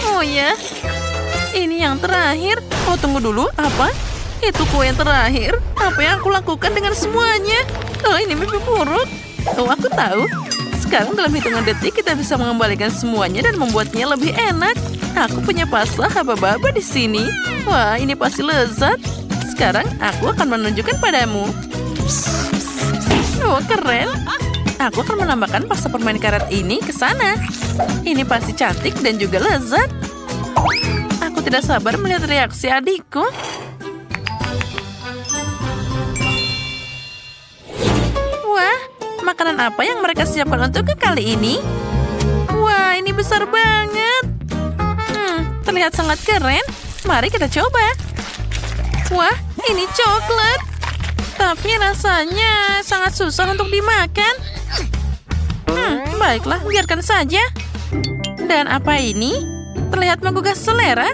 Oh ya, ini yang terakhir. Oh, tunggu dulu. Apa? Itu kue yang terakhir. Apa yang aku lakukan dengan semuanya? Oh, ini mimpi buruk. Oh, aku tahu. Sekarang dalam hitungan detik kita bisa mengembalikan semuanya dan membuatnya lebih enak. Aku punya pasta haba-baba di sini. Wah, ini pasti lezat. Sekarang aku akan menunjukkan padamu. Oh, keren. Aku akan menambahkan pasta permen karet ini ke sana. Ini pasti cantik dan juga lezat. Aku tidak sabar melihat reaksi adikku. Wah, makanan apa yang mereka siapkan untukku kali ini? Wah, ini besar banget. Terlihat sangat keren. Mari kita coba. Wah, ini coklat. Tapi rasanya sangat susah untuk dimakan. Baiklah, biarkan saja. Dan apa ini? Terlihat menggugah selera.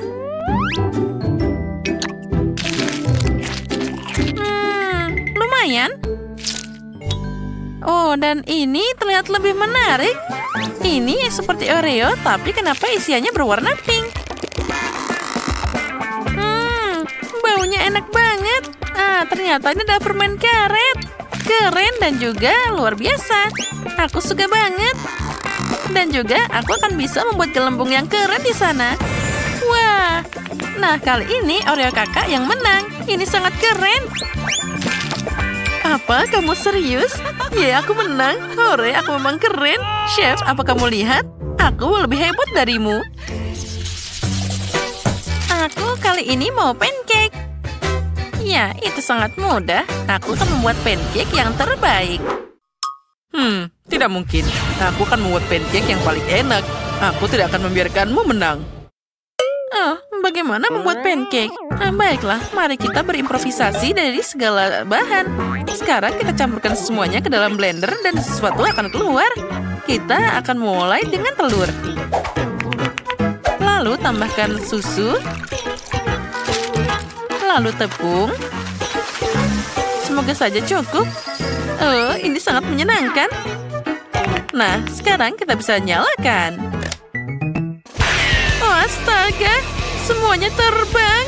Lumayan. Oh, dan ini terlihat lebih menarik. Ini seperti Oreo, tapi kenapa isiannya berwarna pink? Baunya enak banget. Ternyata ini adalah permen karet. Keren dan juga luar biasa. Aku suka banget. Dan juga aku akan bisa membuat gelembung yang keren di sana. Wah. Nah, kali ini Oreo kakak yang menang. Ini sangat keren. Apa? Kamu serius? Ya, aku menang. Hore, aku memang keren. Chef, apa kamu lihat? Aku lebih hebat darimu. Aku kali ini mau pancake. Ya, itu sangat mudah. Aku akan membuat pancake yang terbaik. Tidak mungkin. Aku akan membuat pancake yang paling enak. Aku tidak akan membiarkanmu menang. Oh, bagaimana membuat pancake? Baiklah, mari kita berimprovisasi dari segala bahan. Sekarang kita campurkan semuanya ke dalam blender dan sesuatu akan keluar. Kita akan mulai dengan telur. Lalu tambahkan susu. Lalu tepung. Semoga saja cukup. Oh, ini sangat menyenangkan. Nah, sekarang kita bisa nyalakan. Oh, astaga. Semuanya terbang.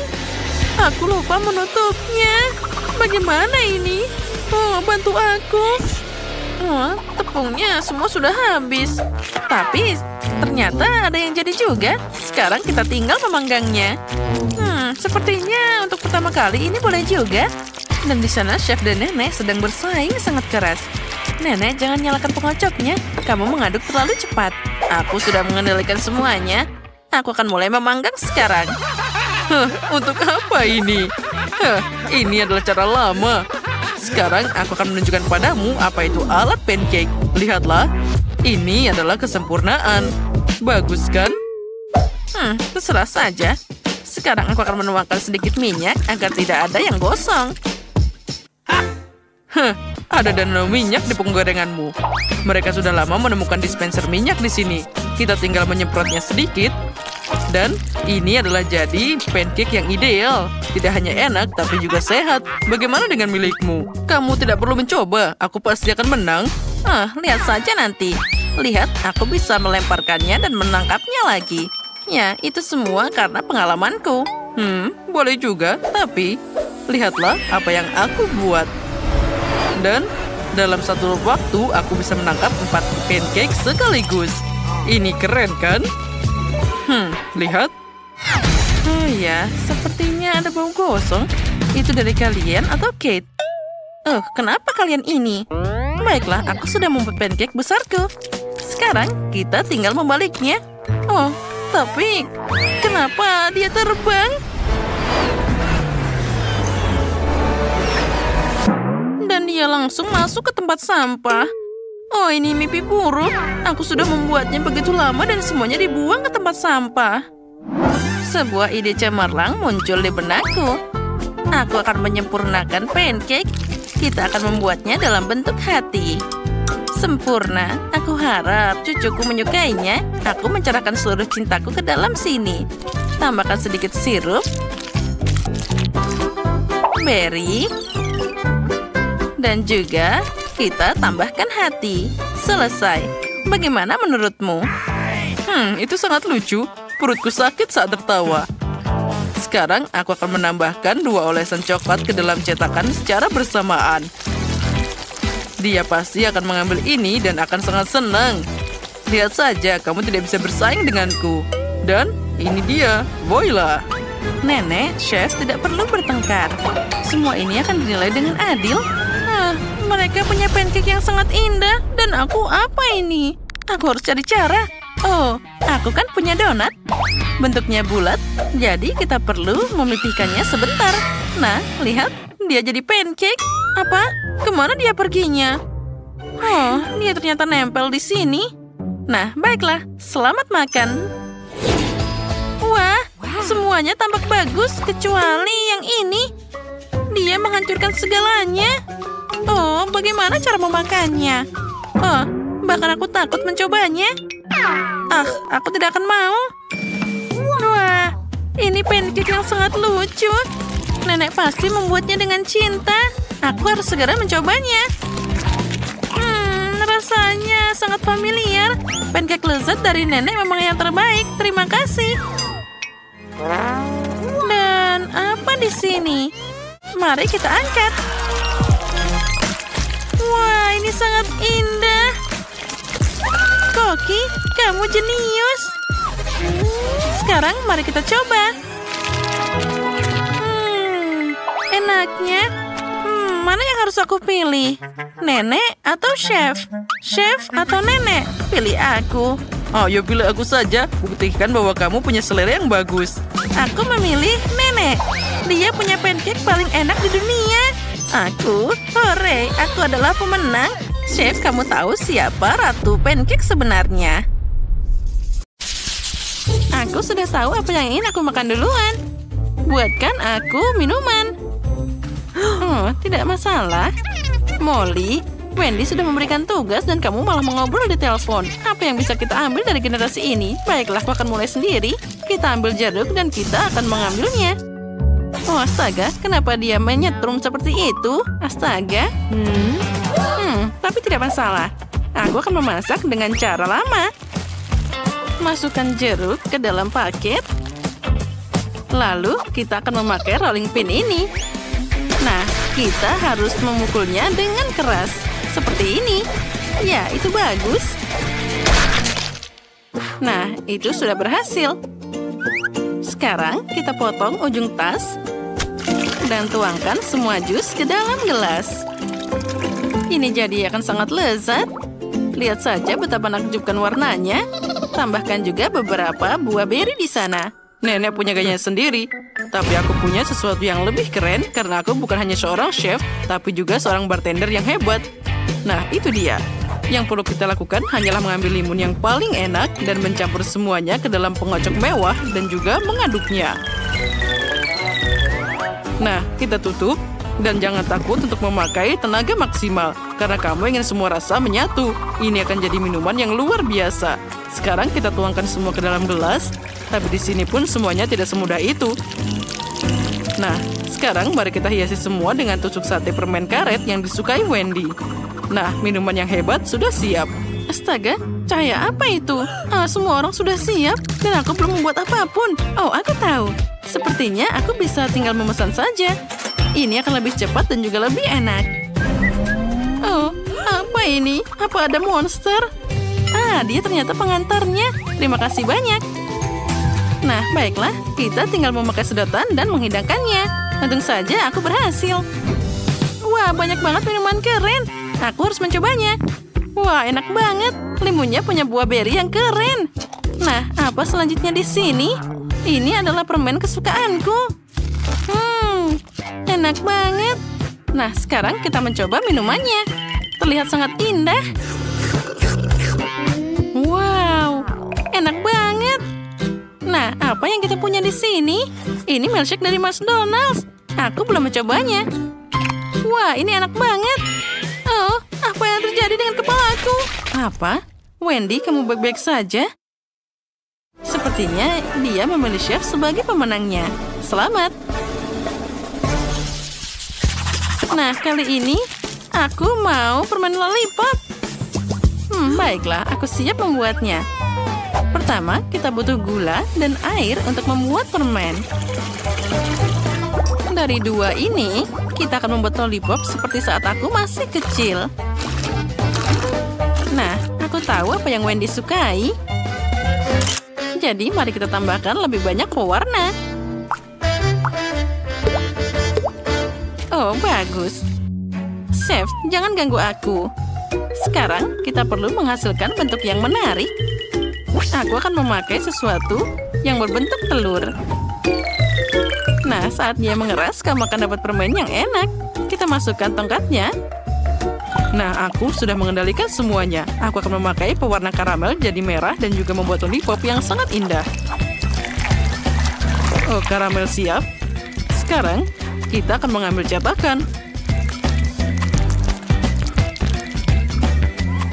Aku lupa menutupnya. Bagaimana ini? Oh, bantu aku. Oh, tepungnya semua sudah habis. Tapi ternyata ada yang jadi juga. Sekarang kita tinggal memanggangnya. Sepertinya untuk pertama kali ini boleh juga. Dan di sana chef dan nenek sedang bersaing sangat keras. Nenek, jangan nyalakan pengocoknya. Kamu mengaduk terlalu cepat. Aku sudah mengendalikan semuanya. Aku akan mulai memanggang sekarang. Untuk apa ini? Ini adalah cara lama. Sekarang aku akan menunjukkan padamu apa itu alat pancake. Lihatlah, ini adalah kesempurnaan. Bagus kan? Terserah saja. Sekarang aku akan menuangkan sedikit minyak agar tidak ada yang gosong. Ada danau minyak di penggorenganmu. Mereka sudah lama menemukan dispenser minyak di sini. Kita tinggal menyemprotnya sedikit. Dan ini adalah jadi pancake yang ideal. Tidak hanya enak, tapi juga sehat. Bagaimana dengan milikmu? Kamu tidak perlu mencoba. Aku pasti akan menang. Lihat saja nanti. Lihat, aku bisa melemparkannya dan menangkapnya lagi. Ya, itu semua karena pengalamanku. Boleh juga. Tapi, lihatlah apa yang aku buat. Dan dalam satu waktu, aku bisa menangkap 4 pancake sekaligus. Ini keren kan? Lihat. Oh ya, sepertinya ada bau gosong. Itu dari kalian atau Kate? Kenapa kalian ini? Baiklah, aku sudah membuat pancake besarku. Sekarang kita tinggal membaliknya. Oh, tapi kenapa dia terbang? Dan dia langsung masuk ke tempat sampah. Oh, ini mimpi buruk. Aku sudah membuatnya begitu lama dan semuanya dibuang ke tempat sampah. Sebuah ide cemerlang muncul di benakku. Aku akan menyempurnakan pancake. Kita akan membuatnya dalam bentuk hati. Sempurna. Aku harap cucuku menyukainya. Aku mencerahkan seluruh cintaku ke dalam sini. Tambahkan sedikit sirup. Berry. Dan juga kita tambahkan hati. Selesai. Bagaimana menurutmu? Itu sangat lucu. Perutku sakit saat tertawa. Sekarang aku akan menambahkan 2 olesan coklat ke dalam cetakan secara bersamaan. Dia pasti akan mengambil ini dan akan sangat senang. Lihat saja, kamu tidak bisa bersaing denganku. Dan ini dia, voila. Nenek, chef tidak perlu bertengkar. Semua ini akan dinilai dengan adil. Mereka punya pancake yang sangat indah. Dan aku apa ini? Aku harus cari cara. Oh, aku kan punya donat. Bentuknya bulat, jadi kita perlu memipihkannya sebentar. Nah, lihat, dia jadi pancake. Apa? Kemana dia perginya? Oh, dia ternyata nempel di sini. Nah, baiklah, selamat makan. Wah, semuanya tampak bagus kecuali yang ini. Dia menghancurkan segalanya. Oh, bagaimana cara memakannya? Oh, bahkan aku takut mencobanya. Aku tidak akan mau. Wah, ini pancake yang sangat lucu. Nenek pasti membuatnya dengan cinta. Aku harus segera mencobanya. Rasanya sangat familiar. Pancake lezat dari nenek memang yang terbaik. Terima kasih. Dan apa di sini? Mari kita angkat. Wah, ini sangat indah. Koki, kamu jenius. Sekarang mari kita coba. Enaknya. Mana yang harus aku pilih? Nenek atau chef? Chef atau nenek? Pilih aku. Ayo pilih aku saja. Buktikan bahwa kamu punya selera yang bagus. Aku memilih nenek. Dia punya pancake paling enak di dunia. Aku, hore, aku adalah pemenang. Chef, kamu tahu siapa ratu pancake sebenarnya? Aku sudah tahu apa yang ingin aku makan duluan. Buatkan aku minuman. Oh, tidak masalah. Molly, Wendy sudah memberikan tugas dan kamu malah mengobrol di telepon. Apa yang bisa kita ambil dari generasi ini? Baiklah, aku akan mulai sendiri. Kita ambil jeruk dan kita akan mengambilnya. Oh, astaga, kenapa dia menyetrum seperti itu? Astaga. Tapi tidak masalah. Aku akan memasak dengan cara lama. Masukkan jeruk ke dalam paket. Lalu, kita akan memakai rolling pin ini. Nah, kita harus memukulnya dengan keras. Seperti ini. Ya, itu bagus. Nah, itu sudah berhasil. Sekarang, kita potong ujung tas. Dan tuangkan semua jus ke dalam gelas. Ini jadi akan sangat lezat. Lihat saja betapa menakjubkan warnanya. Tambahkan juga beberapa buah beri di sana. Nenek punya gayanya sendiri. Tapi aku punya sesuatu yang lebih keren karena aku bukan hanya seorang chef, tapi juga seorang bartender yang hebat. Nah, itu dia. Yang perlu kita lakukan hanyalah mengambil limun yang paling enak dan mencampur semuanya ke dalam pengocok mewah dan juga mengaduknya. Nah, kita tutup. Dan jangan takut untuk memakai tenaga maksimal, karena kamu ingin semua rasa menyatu. Ini akan jadi minuman yang luar biasa. Sekarang kita tuangkan semua ke dalam gelas, tapi di sini pun semuanya tidak semudah itu. Nah, sekarang mari kita hiasi semua dengan tusuk sate permen karet yang disukai Wendy. Nah, minuman yang hebat sudah siap. Astaga, cahaya apa itu? Semua orang sudah siap, dan aku belum membuat apapun. Oh, aku tahu. Sepertinya aku bisa tinggal memesan saja. Ini akan lebih cepat dan juga lebih enak. Oh, apa ini? Apa ada monster? Dia ternyata pengantarnya. Terima kasih banyak. Nah, baiklah. Kita tinggal memakai sedotan dan menghidangkannya. Untung saja aku berhasil. Wah, banyak banget minuman keren. Aku harus mencobanya. Wah, enak banget. Limunnya punya buah beri yang keren. Nah, apa selanjutnya di sini? Ini adalah permen kesukaanku. Enak banget. Nah, sekarang kita mencoba minumannya. Terlihat sangat indah. Wow, enak banget. Nah, apa yang kita punya di sini? Ini milkshake dari McDonald's. Aku belum mencobanya. Wah, ini enak banget. Oh, apa yang terjadi dengan kepalaku? Apa? Wendy, kamu baik-baik saja? Sepertinya dia memilih chef sebagai pemenangnya. Selamat. Nah, kali ini aku mau permen lollipop. Baiklah, aku siap membuatnya. Pertama, kita butuh gula dan air untuk membuat permen. Dari dua ini, kita akan membuat lollipop seperti saat aku masih kecil. Nah, aku tahu apa yang Wendy sukai. Jadi, mari kita tambahkan lebih banyak pewarna. Oh, bagus. Chef, jangan ganggu aku. Sekarang, kita perlu menghasilkan bentuk yang menarik. Aku akan memakai sesuatu yang berbentuk telur. Nah, saat dia mengeras, kamu akan dapat permen yang enak. Kita masukkan tongkatnya. Nah, aku sudah mengendalikan semuanya. Aku akan memakai pewarna karamel jadi merah dan juga membuat lollipop yang sangat indah. Oh, karamel siap. Sekarang, kita akan mengambil cetakan.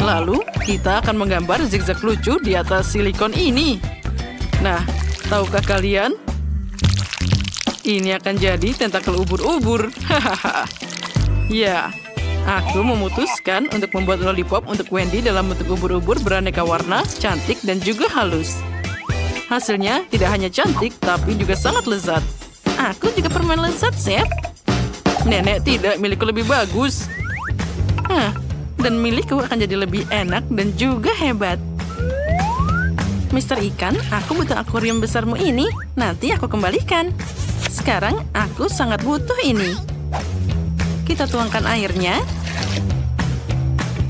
Lalu, kita akan menggambar zigzag lucu di atas silikon ini. Nah, tahukah kalian? Ini akan jadi tentakel ubur-ubur. Hahaha. Ya, aku memutuskan untuk membuat lollipop untuk Wendy dalam bentuk ubur-ubur beraneka warna, cantik, dan juga halus. Hasilnya tidak hanya cantik, tapi juga sangat lezat. Aku juga permen lezat, Chef. Nenek tidak, milikku lebih bagus. Dan milikku akan jadi lebih enak dan juga hebat. Mister Ikan, aku butuh akuarium besarmu ini. Nanti aku kembalikan. Sekarang aku sangat butuh ini. Kita tuangkan airnya.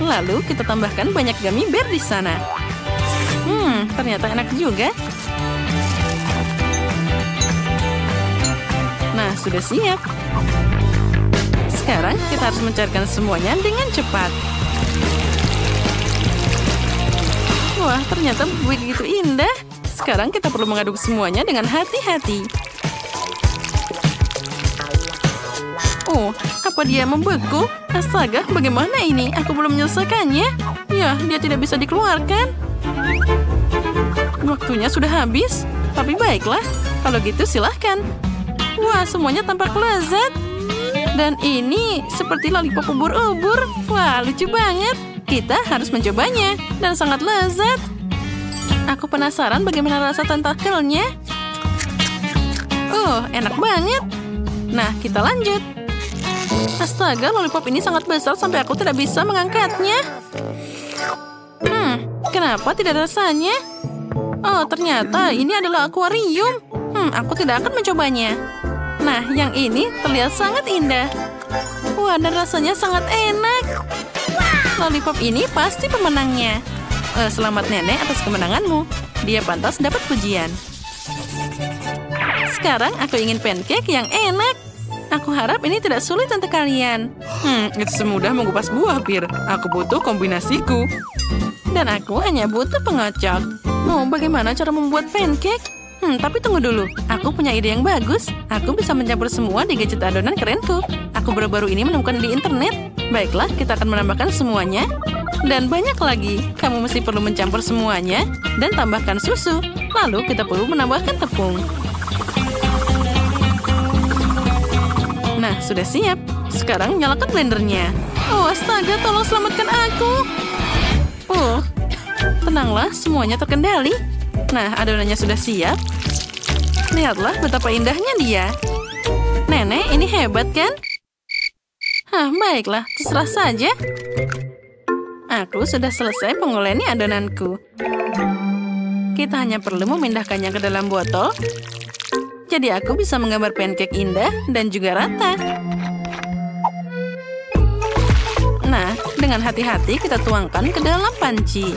Lalu kita tambahkan banyak gummy bear di sana. Ternyata enak juga. Nah, sudah siap. Sekarang kita harus mencairkan semuanya dengan cepat. Wah, ternyata begitu indah. Sekarang kita perlu mengaduk semuanya dengan hati-hati. Oh, apa dia membeku? Astaga, bagaimana ini? Aku belum menyelesaikannya. Ya, dia tidak bisa dikeluarkan. Waktunya sudah habis. Tapi baiklah, kalau gitu silahkan. Wah, semuanya tampak lezat. Dan ini seperti lollipop ubur-ubur. Wah, lucu banget. Kita harus mencobanya. Dan sangat lezat. Aku penasaran bagaimana rasa tentakelnya. Oh, enak banget. Nah, kita lanjut. Astaga, lollipop ini sangat besar sampai aku tidak bisa mengangkatnya. Kenapa tidak ada rasanya? Oh, ternyata ini adalah akuarium. Aku tidak akan mencobanya. Nah, yang ini terlihat sangat indah. Wah, dan rasanya sangat enak. lollipop ini pasti pemenangnya. Selamat Nenek atas kemenanganmu. Dia pantas dapat pujian. Sekarang aku ingin pancake yang enak. Aku harap ini tidak sulit untuk kalian. Itu semudah mengupas buah, Pir. Aku butuh kombinasiku. Dan aku hanya butuh pengocok. Bagaimana cara membuat pancake? Tapi tunggu dulu. Aku punya ide yang bagus. Aku bisa mencampur semua di gadget adonan kerenku. Aku baru-baru ini menemukan di internet. Baiklah, kita akan menambahkan semuanya. Dan banyak lagi. Kamu mesti perlu mencampur semuanya dan tambahkan susu. Lalu kita perlu menambahkan tepung. Nah, sudah siap. Sekarang nyalakan blendernya. Astaga, tolong selamatkan aku. Tenanglah, semuanya terkendali. Nah, adonannya sudah siap. Lihatlah betapa indahnya dia. Nenek, ini hebat kan? Baiklah, terserah saja. Aku sudah selesai menguleni adonanku. Kita hanya perlu memindahkannya ke dalam botol. Jadi aku bisa menggambar pancake indah dan juga rata. Nah, dengan hati-hati kita tuangkan ke dalam panci.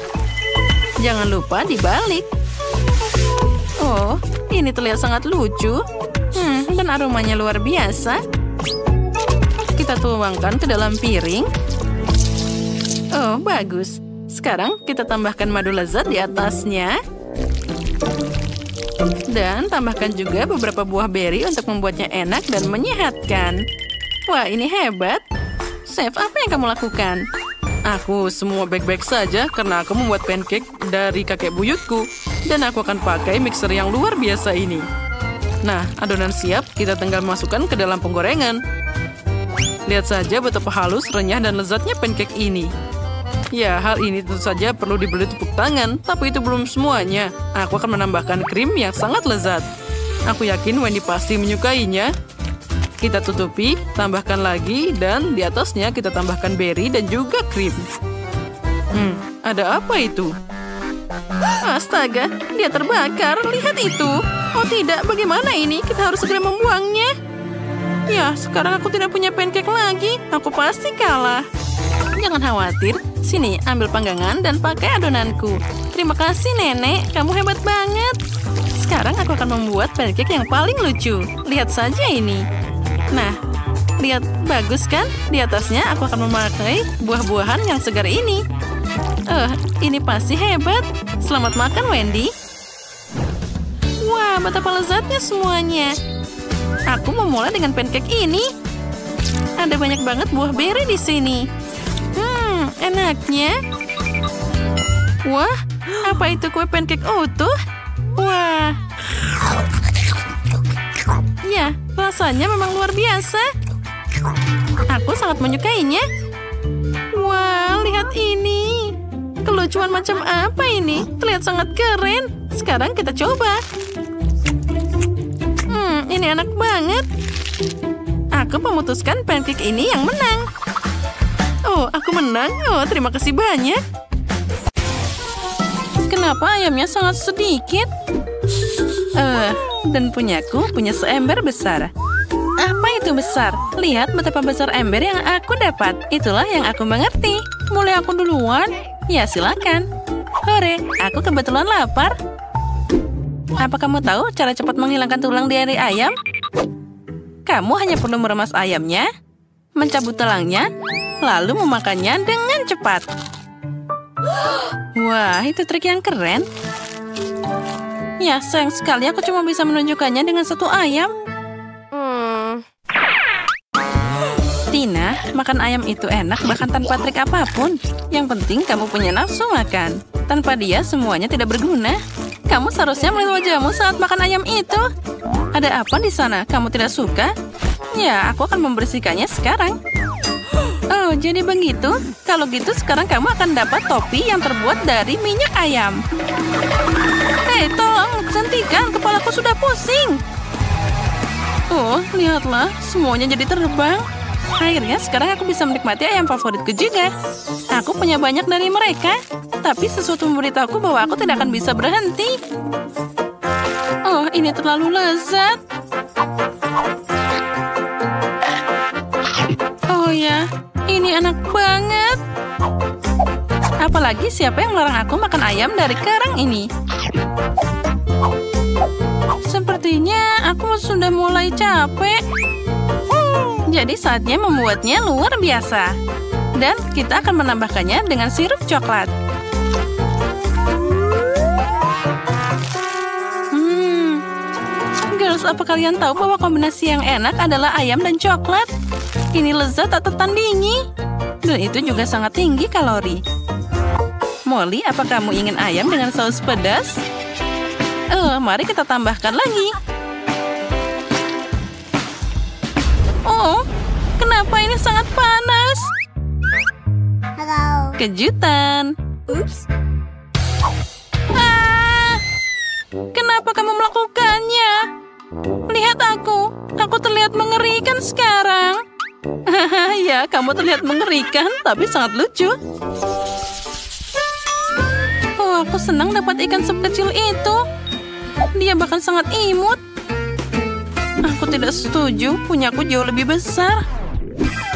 Jangan lupa dibalik. Ini terlihat sangat lucu. Dan aromanya luar biasa. Kita tuangkan ke dalam piring. Bagus. Sekarang kita tambahkan madu lezat di atasnya. Dan tambahkan juga beberapa buah beri untuk membuatnya enak dan menyehatkan. Wah, ini hebat. Chef, apa yang kamu lakukan? Aku semua baik-baik saja karena aku membuat pancake dari kakek buyutku. Dan aku akan pakai mixer yang luar biasa ini. Nah, adonan siap, kita tinggal masukkan ke dalam penggorengan. Lihat saja betapa halus, renyah, dan lezatnya pancake ini. Ya, hal ini tentu saja perlu diberi tepuk tangan, tapi itu belum semuanya. Aku akan menambahkan krim yang sangat lezat. Aku yakin Wendy pasti menyukainya. Kita tutupi, tambahkan lagi, dan di atasnya kita tambahkan beri dan juga krim. Ada apa itu? Astaga, dia terbakar. Lihat itu. Tidak, bagaimana ini? Kita harus segera membuangnya. Ya, sekarang aku tidak punya pancake lagi. Aku pasti kalah. Jangan khawatir. Sini, ambil panggangan dan pakai adonanku. Terima kasih, Nenek. Kamu hebat banget. Sekarang aku akan membuat pancake yang paling lucu. Lihat saja ini. Nah, lihat, bagus kan? Di atasnya aku akan memakai buah-buahan yang segar ini. Ini pasti hebat. Selamat makan, Wendy. Wah, betapa lezatnya semuanya. Aku memulai dengan pancake ini. Ada banyak banget buah beri di sini. Enaknya. Wah, apa itu kue pancake utuh? Wah. Ya, rasanya memang luar biasa. Aku sangat menyukainya. Wah, lihat ini. Kelucuan macam apa ini? Terlihat sangat keren. Sekarang kita coba. Ini enak banget. Aku memutuskan pancake ini yang menang. Aku menang. Terima kasih banyak. Kenapa ayamnya sangat sedikit? Dan punyaku punya seember besar. Apa itu besar? Lihat betapa besar ember yang aku dapat. Itulah yang aku mengerti. Mulai aku duluan? Ya, silakan. Hore, aku kebetulan lapar. Apa kamu tahu cara cepat menghilangkan tulang dari ayam? Kamu hanya perlu meremas ayamnya, mencabut tulangnya, lalu memakannya dengan cepat. Wah, itu trik yang keren. Ya, sayang sekali aku cuma bisa menunjukkannya dengan satu ayam. Tina, makan ayam itu enak bahkan tanpa trik apapun. Yang penting kamu punya nafsu makan. Tanpa dia semuanya tidak berguna. Kamu seharusnya melihat wajahmu saat makan ayam itu. Ada apa di sana? Kamu tidak suka? Ya, aku akan membersihkannya sekarang. Jadi begitu? Kalau gitu sekarang kamu akan dapat topi yang terbuat dari minyak ayam. Hei, tolong, hentikan. Kepalaku sudah pusing. Lihatlah. Semuanya jadi terbang. Akhirnya sekarang aku bisa menikmati ayam favoritku juga. Aku punya banyak dari mereka. Tapi sesuatu memberitahuku bahwa aku tidak akan bisa berhenti. Ini terlalu lezat. Ya, ini enak banget. Lagi-lagi siapa yang melarang aku makan ayam dari kerang ini? Sepertinya aku sudah mulai capek. Jadi saatnya membuatnya luar biasa. Dan kita akan menambahkannya dengan sirup coklat. Girls, apa kalian tahu bahwa kombinasi yang enak adalah ayam dan coklat? Ini lezat tak tertandingi. Dan itu juga sangat tinggi kalori. Molly, apa kamu ingin ayam dengan saus pedas? Mari kita tambahkan lagi. Oh, kenapa ini sangat panas? Halo. Kejutan. Oops. Kenapa kamu melakukannya? Lihat aku. Aku terlihat mengerikan sekarang. Ya, kamu terlihat mengerikan, tapi sangat lucu. Oh, aku senang dapat ikan sekecil itu. Dia bahkan sangat imut. Aku tidak setuju, punyaku jauh lebih besar.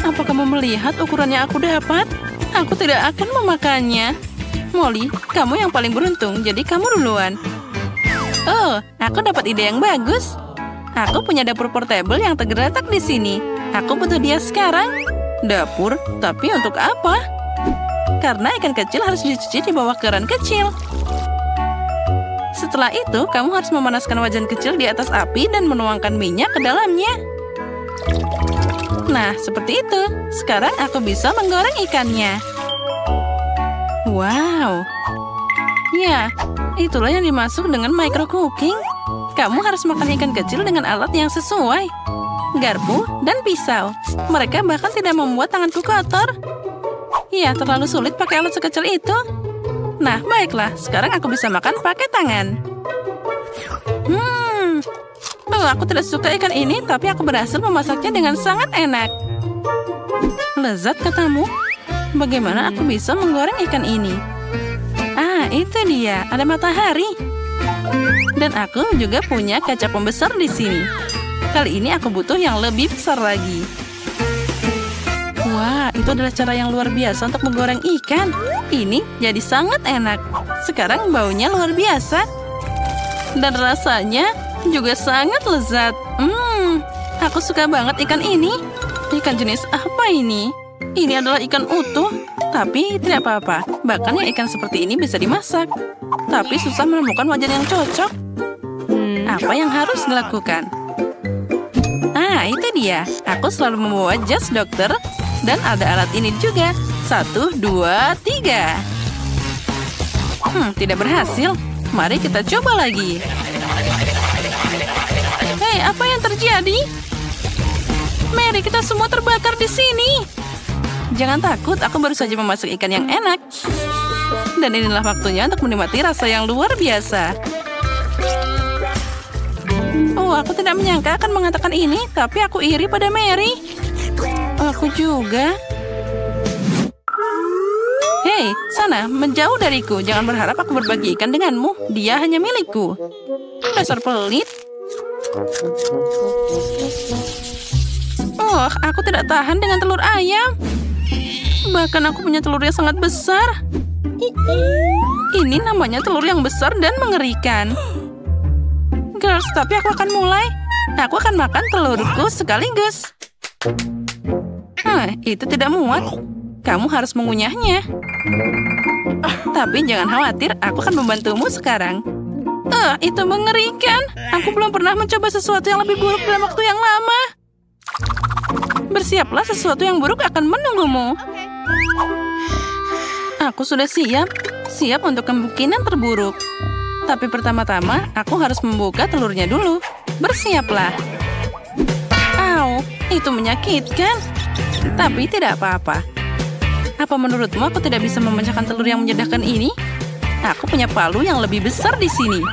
Apa kamu melihat ukurannya aku dapat? Aku tidak akan memakannya. Molly, kamu yang paling beruntung, jadi kamu duluan. Oh, aku dapat ide yang bagus. Aku punya dapur portable yang tergeletak di sini. Aku butuh dia sekarang. Dapur? Tapi untuk apa? Karena ikan kecil harus dicuci di bawah keran kecil. Setelah itu, kamu harus memanaskan wajan kecil di atas api dan menuangkan minyak ke dalamnya. Nah, seperti itu. Sekarang aku bisa menggoreng ikannya. Wow. Ya, itulah yang dimaksud dengan micro cooking. Kamu harus makan ikan kecil dengan alat yang sesuai. Garpu dan pisau. Mereka bahkan tidak membuat tanganku kotor. Ya, terlalu sulit pakai alat sekecil itu. Nah, baiklah. Sekarang aku bisa makan pakai tangan. Aku tidak suka ikan ini, tapi aku berhasil memasaknya dengan sangat enak. Lezat katamu? Bagaimana aku bisa menggoreng ikan ini? Itu dia. Ada matahari. Dan aku juga punya kaca pembesar di sini. Kali ini aku butuh yang lebih besar lagi. Wah, itu adalah cara yang luar biasa untuk menggoreng ikan. Ini jadi sangat enak. Sekarang baunya luar biasa. Dan rasanya juga sangat lezat. Aku suka banget ikan ini. Ikan jenis apa ini? Ini adalah ikan utuh. Tapi tidak apa-apa. Bahkan yang ikan seperti ini bisa dimasak. Tapi susah menemukan wajan yang cocok. Apa yang harus dilakukan? Itu dia. Aku selalu membawa jas dokter. Dan ada alat ini juga. 1, 2, 3. Tidak berhasil. Mari kita coba lagi. Hei, apa yang terjadi? Mary, kita semua terbakar di sini. Jangan takut, aku baru saja memasak ikan yang enak. Dan inilah waktunya untuk menikmati rasa yang luar biasa. Oh, aku tidak menyangka akan mengatakan ini, tapi aku iri pada Mary. Aku juga. Hei, sana, menjauh dariku. Jangan berharap aku berbagi ikan denganmu. Dia hanya milikku. Dasar pelit. Oh, aku tidak tahan dengan telur ayam. Bahkan aku punya telur yang sangat besar. Ini namanya telur yang besar dan mengerikan. Girls, tapi aku akan mulai. Aku akan makan telurku sekaligus. Itu tidak muat. Kamu harus mengunyahnya. Tapi jangan khawatir, aku akan membantumu sekarang. Itu mengerikan. Aku belum pernah mencoba sesuatu yang lebih buruk dalam waktu yang lama. Bersiaplah, sesuatu yang buruk akan menunggumu. Aku sudah siap. Siap untuk kemungkinan terburuk. Tapi pertama-tama, aku harus membuka telurnya dulu. Bersiaplah. Au, itu menyakitkan. Tapi tidak apa-apa. Apa menurutmu aku tidak bisa memecahkan telur yang menyedihkan ini? Aku punya palu yang lebih besar di sini.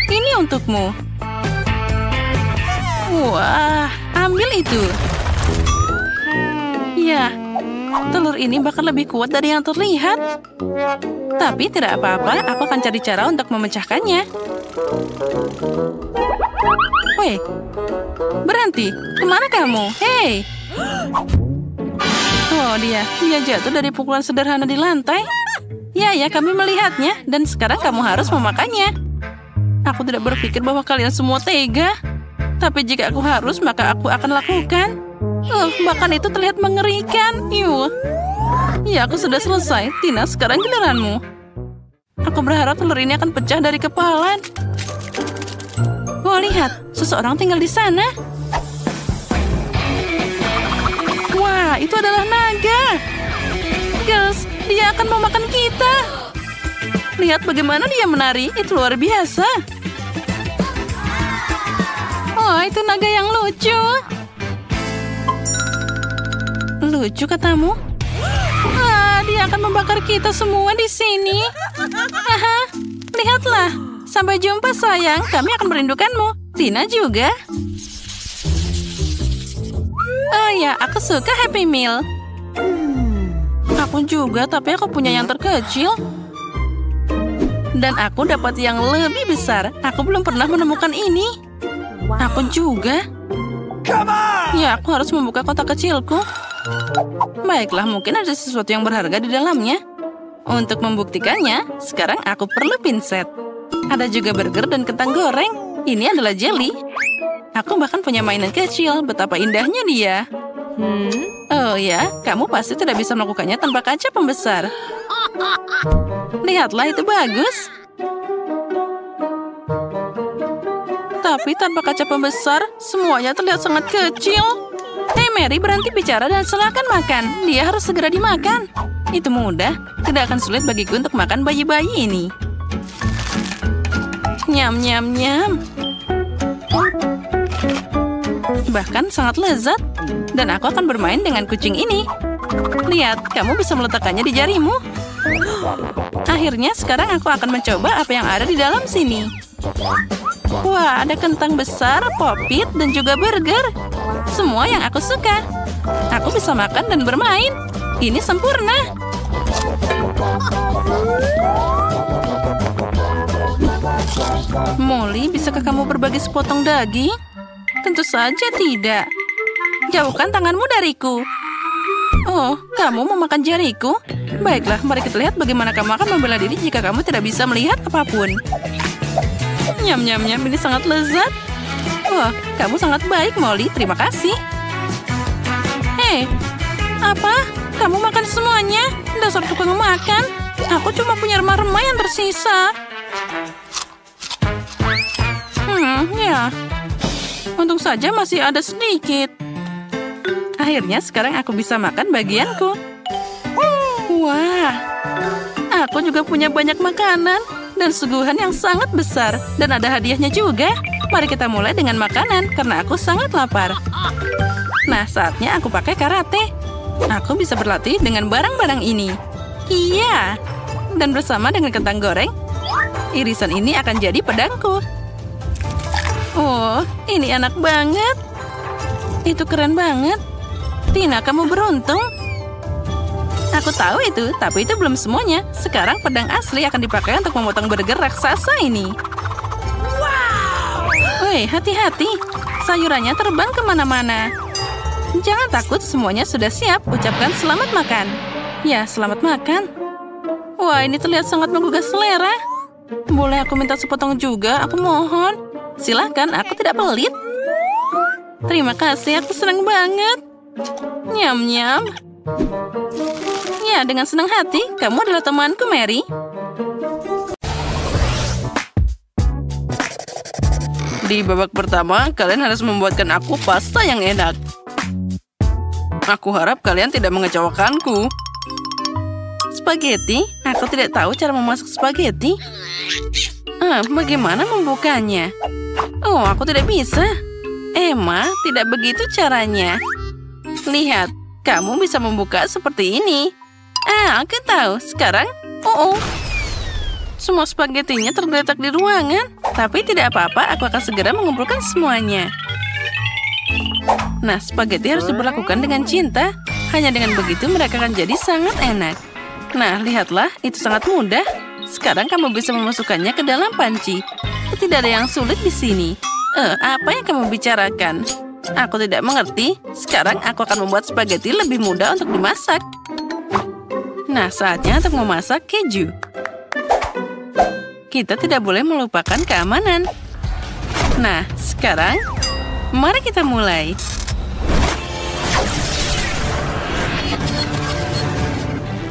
Ini untukmu. Wah, ambil itu. Ya, telur ini bahkan lebih kuat dari yang terlihat. Tapi tidak apa-apa, aku akan cari cara untuk memecahkannya. Weh, berhenti. Kemana kamu? Hei! Oh, dia jatuh dari pukulan sederhana di lantai. Ya, kami melihatnya. Dan sekarang kamu harus memakannya. Aku tidak berpikir bahwa kalian semua tega. Tapi jika aku harus, maka aku akan lakukan. Bahkan itu terlihat mengerikan. Ya, aku sudah selesai. Tina, sekarang giliranmu. Aku berharap telur ini akan pecah dari kepala. Wah, lihat. Seseorang tinggal di sana. Wah, itu adalah naga. Girls, dia akan memakan kita. Lihat bagaimana dia menari. Itu luar biasa. Oh, itu naga yang lucu. Lucu katamu? Dia akan membakar kita semua di sini. Lihatlah. Sampai jumpa sayang. Kami akan merindukanmu. Tina juga. Oh ya, aku suka Happy Meal. Aku juga, tapi aku punya yang terkecil. Dan aku dapat yang lebih besar. Aku belum pernah menemukan ini. Aku juga. Ya, aku harus membuka kotak kecilku. Baiklah, mungkin ada sesuatu yang berharga di dalamnya. Untuk membuktikannya, sekarang aku perlu pinset. Ada juga burger dan kentang goreng. Ini adalah jelly. Aku bahkan punya mainan kecil. Betapa indahnya dia. Oh ya, kamu pasti tidak bisa melakukannya tanpa kaca pembesar. Lihatlah, itu bagus. Tapi tanpa kaca pembesar, semuanya terlihat sangat kecil. Hei Mary, berhenti bicara dan silakan makan. Dia harus segera dimakan. Itu mudah. Tidak akan sulit bagiku untuk makan bayi-bayi ini. Nyam, nyam, nyam. Bahkan sangat lezat. Dan aku akan bermain dengan kucing ini. Lihat, kamu bisa meletakkannya di jarimu. Akhirnya, sekarang aku akan mencoba apa yang ada di dalam sini. Wah, ada kentang besar, popit, dan juga burger. Semua yang aku suka. Aku bisa makan dan bermain. Ini sempurna. Molly, bisakah kamu berbagi sepotong daging? Tentu saja tidak. Jauhkan tanganmu dariku. Oh, kamu mau makan jariku? Baiklah, mari kita lihat bagaimana kamu akan membela diri jika kamu tidak bisa melihat apapun. Nyam, nyam, nyam, ini sangat lezat. Wah, kamu sangat baik, Molly. Terima kasih. Hei, apa? Kamu makan semuanya? Dasar tukang makan. Aku cuma punya remah-remah yang tersisa. Ya. Untung saja masih ada sedikit. Akhirnya sekarang aku bisa makan bagianku. Wah, aku juga punya banyak makanan dan suguhan yang sangat besar. Dan ada hadiahnya juga. Mari kita mulai dengan makanan karena aku sangat lapar. Nah, saatnya aku pakai karate. Aku bisa berlatih dengan barang-barang ini. Iya. Dan bersama dengan kentang goreng, irisan ini akan jadi pedangku. Oh, ini enak banget. Itu keren banget. Tina, kamu beruntung. Aku tahu itu, tapi itu belum semuanya. Sekarang pedang asli akan dipakai untuk memotong burger raksasa ini. Wow! Woi, hati-hati. Sayurannya terbang kemana-mana. Jangan takut, semuanya sudah siap. Ucapkan selamat makan. Ya, selamat makan. Wah, ini terlihat sangat menggugah selera. Boleh aku minta sepotong juga? Aku mohon. Silakan, aku tidak pelit. Terima kasih, aku senang banget. Nyam-nyam. Ya, dengan senang hati. Kamu adalah temanku, Mary. Di babak pertama, kalian harus membuatkan aku pasta yang enak. Aku harap kalian tidak mengecewakanku. Spaghetti? Aku tidak tahu cara memasak spaghetti. Bagaimana membukanya? Oh, aku tidak bisa. Emma, tidak begitu caranya. Lihat, kamu bisa membuka seperti ini. Aku tahu. Sekarang, semua spagettinya tergeletak di ruangan. Tapi tidak apa-apa, aku akan segera mengumpulkan semuanya. Nah, spaghetti harus diperlakukan dengan cinta. Hanya dengan begitu mereka akan jadi sangat enak. Nah, lihatlah, itu sangat mudah. Sekarang kamu bisa memasukkannya ke dalam panci. Tidak ada yang sulit di sini. Apa yang kamu bicarakan? Aku tidak mengerti. Sekarang aku akan membuat spaghetti lebih mudah untuk dimasak. Nah, saatnya untuk memasak keju. Kita tidak boleh melupakan keamanan. Nah, sekarang mari kita mulai.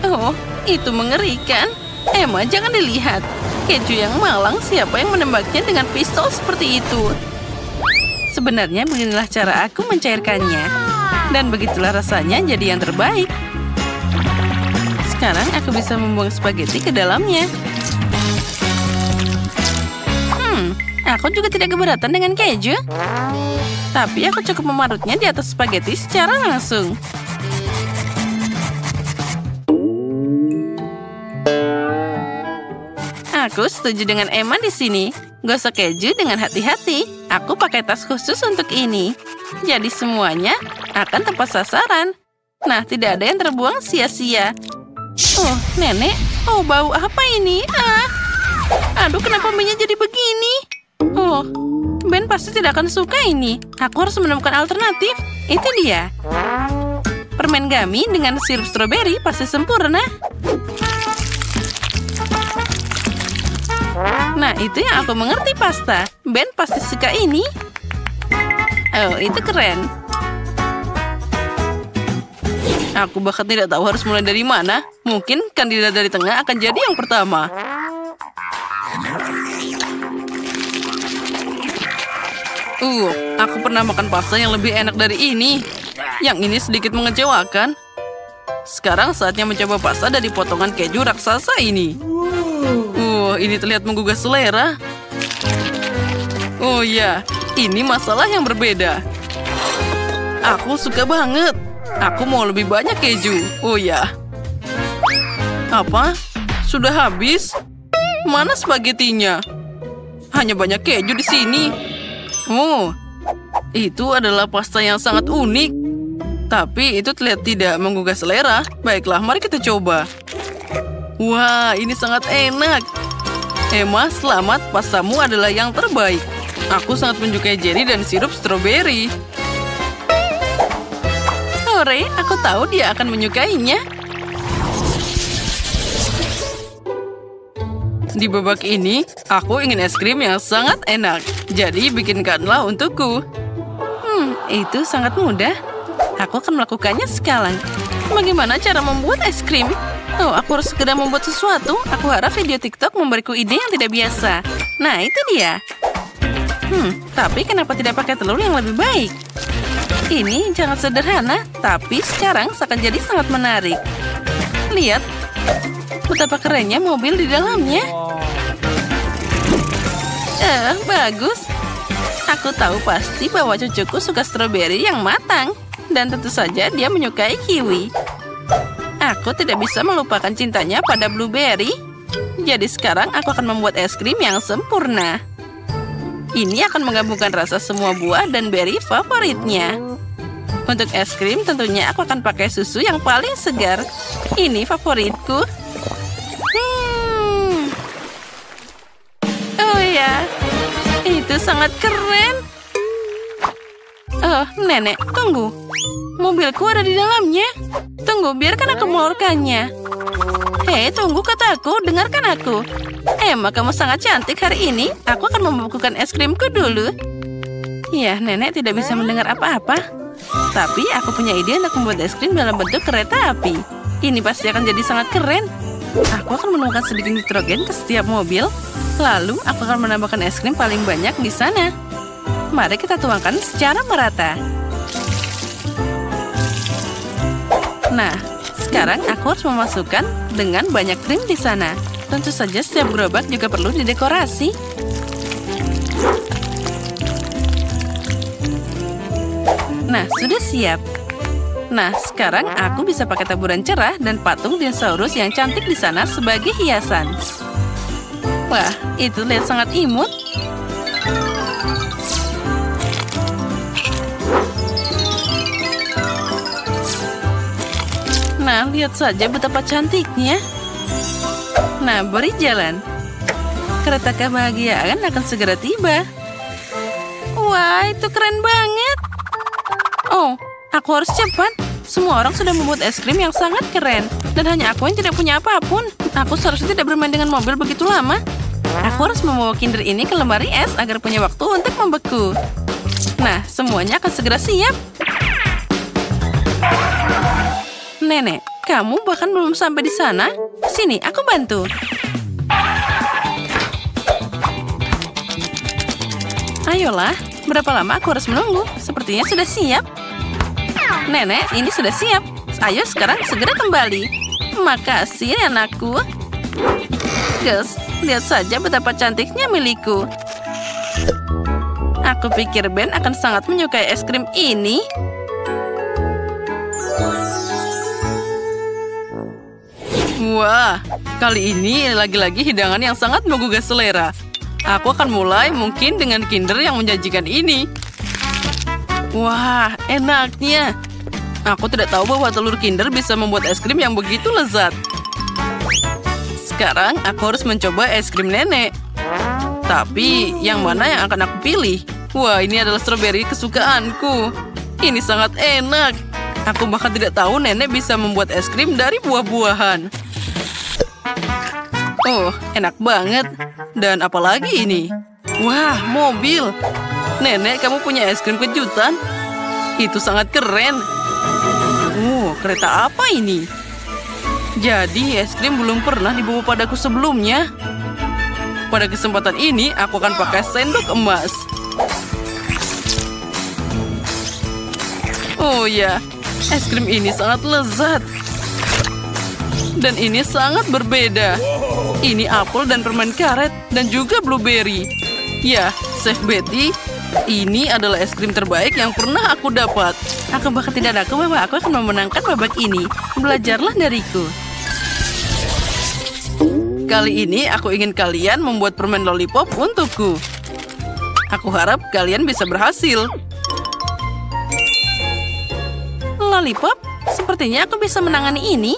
Oh, itu mengerikan. Emma, jangan dilihat. Keju yang malang, siapa yang menembaknya dengan pistol seperti itu? Sebenarnya beginilah cara aku mencairkannya. Dan begitulah rasanya jadi yang terbaik. Sekarang aku bisa membuang spaghetti ke dalamnya. Aku juga tidak keberatan dengan keju. Tapi aku cukup memarutnya di atas spaghetti secara langsung. Aku setuju dengan Emma di sini. Gosok keju dengan hati-hati. Aku pakai tas khusus untuk ini. Jadi semuanya akan tepat sasaran. Nah, tidak ada yang terbuang sia-sia. Oh, nenek. Oh, bau apa ini? Aduh, kenapa mie-nya jadi begini? Oh, Ben pasti tidak akan suka ini. Aku harus menemukan alternatif. Itu dia. Permen gummy dengan sirup stroberi pasti sempurna. Nah, itu yang aku mengerti pasta. Ben pasti suka ini. Oh, itu keren. Aku bahkan tidak tahu harus mulai dari mana. Mungkin kandidat dari tengah akan jadi yang pertama. Aku pernah makan pasta yang lebih enak dari ini. Yang ini sedikit mengecewakan. Sekarang saatnya mencoba pasta dari potongan keju raksasa ini. Ini terlihat menggugah selera. Oh ya, ini masalah yang berbeda. Aku suka banget. Aku mau lebih banyak keju. Oh ya. Apa? Sudah habis? Mana spagettinya? Hanya banyak keju di sini. Oh, itu adalah pasta yang sangat unik. Tapi itu terlihat tidak menggugah selera. Baiklah, mari kita coba. Wah, ini sangat enak. Emma, selamat. Pastamu adalah yang terbaik. Aku sangat menyukai jelly dan sirup stroberi. Hore, aku tahu dia akan menyukainya. Di babak ini, aku ingin es krim yang sangat enak. Jadi, bikinkanlah untukku. Itu sangat mudah. Aku akan melakukannya sekarang. Bagaimana cara membuat es krim? Oh, aku harus segera membuat sesuatu. Aku harap video TikTok memberiku ide yang tidak biasa. Nah, itu dia. Tapi kenapa tidak pakai telur yang lebih baik? Ini sangat sederhana, tapi sekarang akan jadi sangat menarik. Lihat, betapa kerennya mobil di dalamnya. Bagus. Aku tahu pasti bahwa cucuku suka stroberi yang matang. Dan tentu saja dia menyukai kiwi. Aku tidak bisa melupakan cintanya pada blueberry. Jadi sekarang aku akan membuat es krim yang sempurna. Ini akan menggabungkan rasa semua buah dan berry favoritnya. Untuk es krim tentunya aku akan pakai susu yang paling segar. Ini favoritku. Oh ya, itu sangat keren. Oh, nenek, tunggu. Mobilku ada di dalamnya. Tunggu, biarkan aku mengeluarkannya. Hei, tunggu kataku, dengarkan aku. Emma, kamu sangat cantik hari ini. Aku akan membekukan es krimku dulu. Ya, nenek tidak bisa mendengar apa-apa. Tapi aku punya ide untuk membuat es krim dalam bentuk kereta api. Ini pasti akan jadi sangat keren. Aku akan menemukan sedikit nitrogen ke setiap mobil. Lalu, aku akan menambahkan es krim paling banyak di sana. Mari kita tuangkan secara merata. Nah, sekarang aku harus memasukkan dengan banyak krim di sana. Tentu saja setiap gerobak juga perlu didekorasi. Nah, sudah siap. Nah, sekarang aku bisa pakai taburan cerah dan patung dinosaurus yang cantik di sana sebagai hiasan. Wah, itu lihat sangat imut. Nah, lihat saja betapa cantiknya. Nah, beri jalan. Kereta kebahagiaan akan segera tiba. Wah, itu keren banget. Oh, aku harus cepat. Semua orang sudah membuat es krim yang sangat keren. Dan hanya aku yang tidak punya apapun. Aku seharusnya tidak bermain dengan mobil begitu lama. Aku harus membawa Kinder ini ke lemari es agar punya waktu untuk membeku. Nah, semuanya akan segera siap. Nenek, kamu bahkan belum sampai di sana? Sini, aku bantu. Ayolah, berapa lama aku harus menunggu? Sepertinya sudah siap. Nenek, ini sudah siap. Ayo sekarang segera kembali. Makasih, anakku. Gus, lihat saja betapa cantiknya milikku. Aku pikir Ben akan sangat menyukai es krim ini. Wah, kali ini lagi-lagi hidangan yang sangat menggugah selera. Aku akan mulai mungkin dengan Kinder yang menjanjikan ini. Wah, enaknya. Aku tidak tahu bahwa telur Kinder bisa membuat es krim yang begitu lezat. Sekarang aku harus mencoba es krim nenek. Tapi yang mana yang akan aku pilih? Wah, ini adalah stroberi kesukaanku. Ini sangat enak. Aku bahkan tidak tahu nenek bisa membuat es krim dari buah-buahan. Oh, enak banget. Dan apalagi ini? Wah, mobil. Nenek, kamu punya es krim kejutan? Itu sangat keren. Kereta apa ini? Jadi, es krim belum pernah dibawa padaku sebelumnya. Pada kesempatan ini, aku akan pakai sendok emas. Oh ya, es krim ini sangat lezat. Dan ini sangat berbeda. Ini apel dan permen karet, dan juga blueberry. Ya, Chef Betty, ini adalah es krim terbaik yang pernah aku dapat. Aku bahkan tidak ragu bahwa aku akan memenangkan babak ini. Belajarlah dariku. Kali ini aku ingin kalian membuat permen lollipop untukku. Aku harap kalian bisa berhasil. Lollipop? Sepertinya aku bisa menangani ini.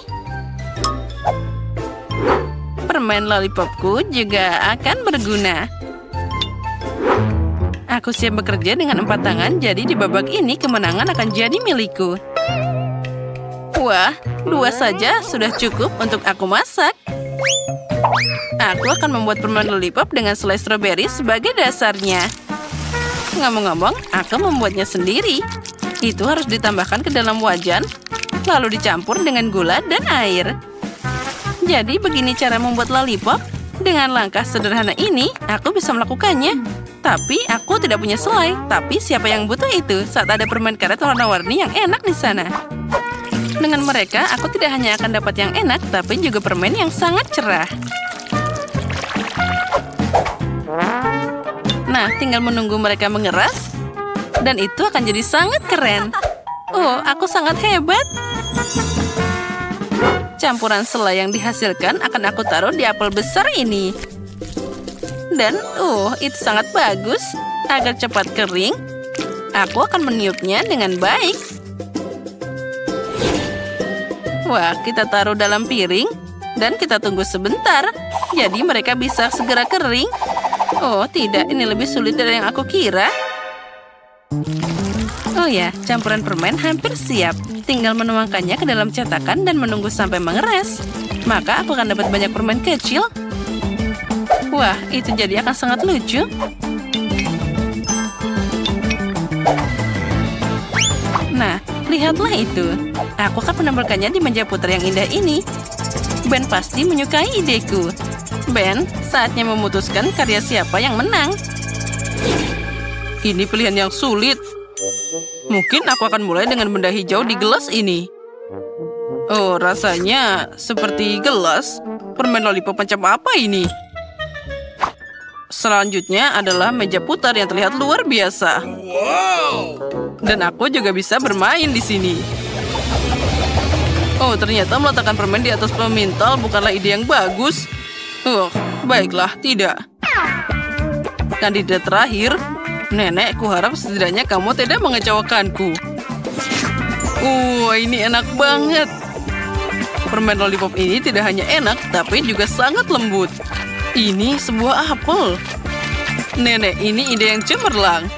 Permen lollipopku juga akan berguna. Aku siap bekerja dengan 4 tangan, jadi di babak ini kemenangan akan jadi milikku. Wah, 2 saja sudah cukup untuk aku masak. Aku akan membuat permen lollipop dengan selai stroberi sebagai dasarnya. Ngomong-ngomong, aku membuatnya sendiri. Itu harus ditambahkan ke dalam wajan, lalu dicampur dengan gula dan air. Jadi begini cara membuat lollipop. Dengan langkah sederhana ini, aku bisa melakukannya. Tapi aku tidak punya selai. Tapi siapa yang butuh itu saat ada permen karet warna-warni yang enak di sana? Dengan mereka, aku tidak hanya akan dapat yang enak, tapi juga permen yang sangat cerah. Nah, tinggal menunggu mereka mengeras. Dan itu akan jadi sangat keren. Oh, aku sangat hebat. Campuran selai yang dihasilkan akan aku taruh di apel besar ini. Dan, itu sangat bagus. Agar cepat kering, aku akan meniupnya dengan baik. Wah, kita taruh dalam piring. Dan kita tunggu sebentar. Jadi mereka bisa segera kering. Oh, tidak. Ini lebih sulit dari yang aku kira. Oh ya, campuran permen hampir siap. Tinggal menuangkannya ke dalam cetakan dan menunggu sampai mengeras. Maka aku akan dapat banyak permen kecil. Wah, itu jadi akan sangat lucu. Nah, lihatlah itu. Aku akan menempelkannya di meja putar yang indah ini. Ben pasti menyukai ideku. Ben, saatnya memutuskan karya siapa yang menang. Ini pilihan yang sulit. Mungkin aku akan mulai dengan benda hijau di gelas ini. Oh, rasanya seperti gelas. Permen lollipop macam apa ini? Selanjutnya adalah meja putar yang terlihat luar biasa. Dan aku juga bisa bermain di sini. Oh, ternyata meletakkan permen di atas pemintal bukanlah ide yang bagus. Baiklah, tidak. Kandidat terakhir. Nenek, kuharap setidaknya kamu tidak mengecewakanku. Ini enak banget. Permen lollipop ini tidak hanya enak, tapi juga sangat lembut. Ini sebuah apel. Nenek, ini ide yang cemerlang.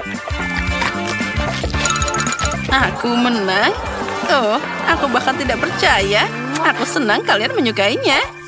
Aku menang. Oh, Aku bahkan tidak percaya. Aku senang kalian menyukainya.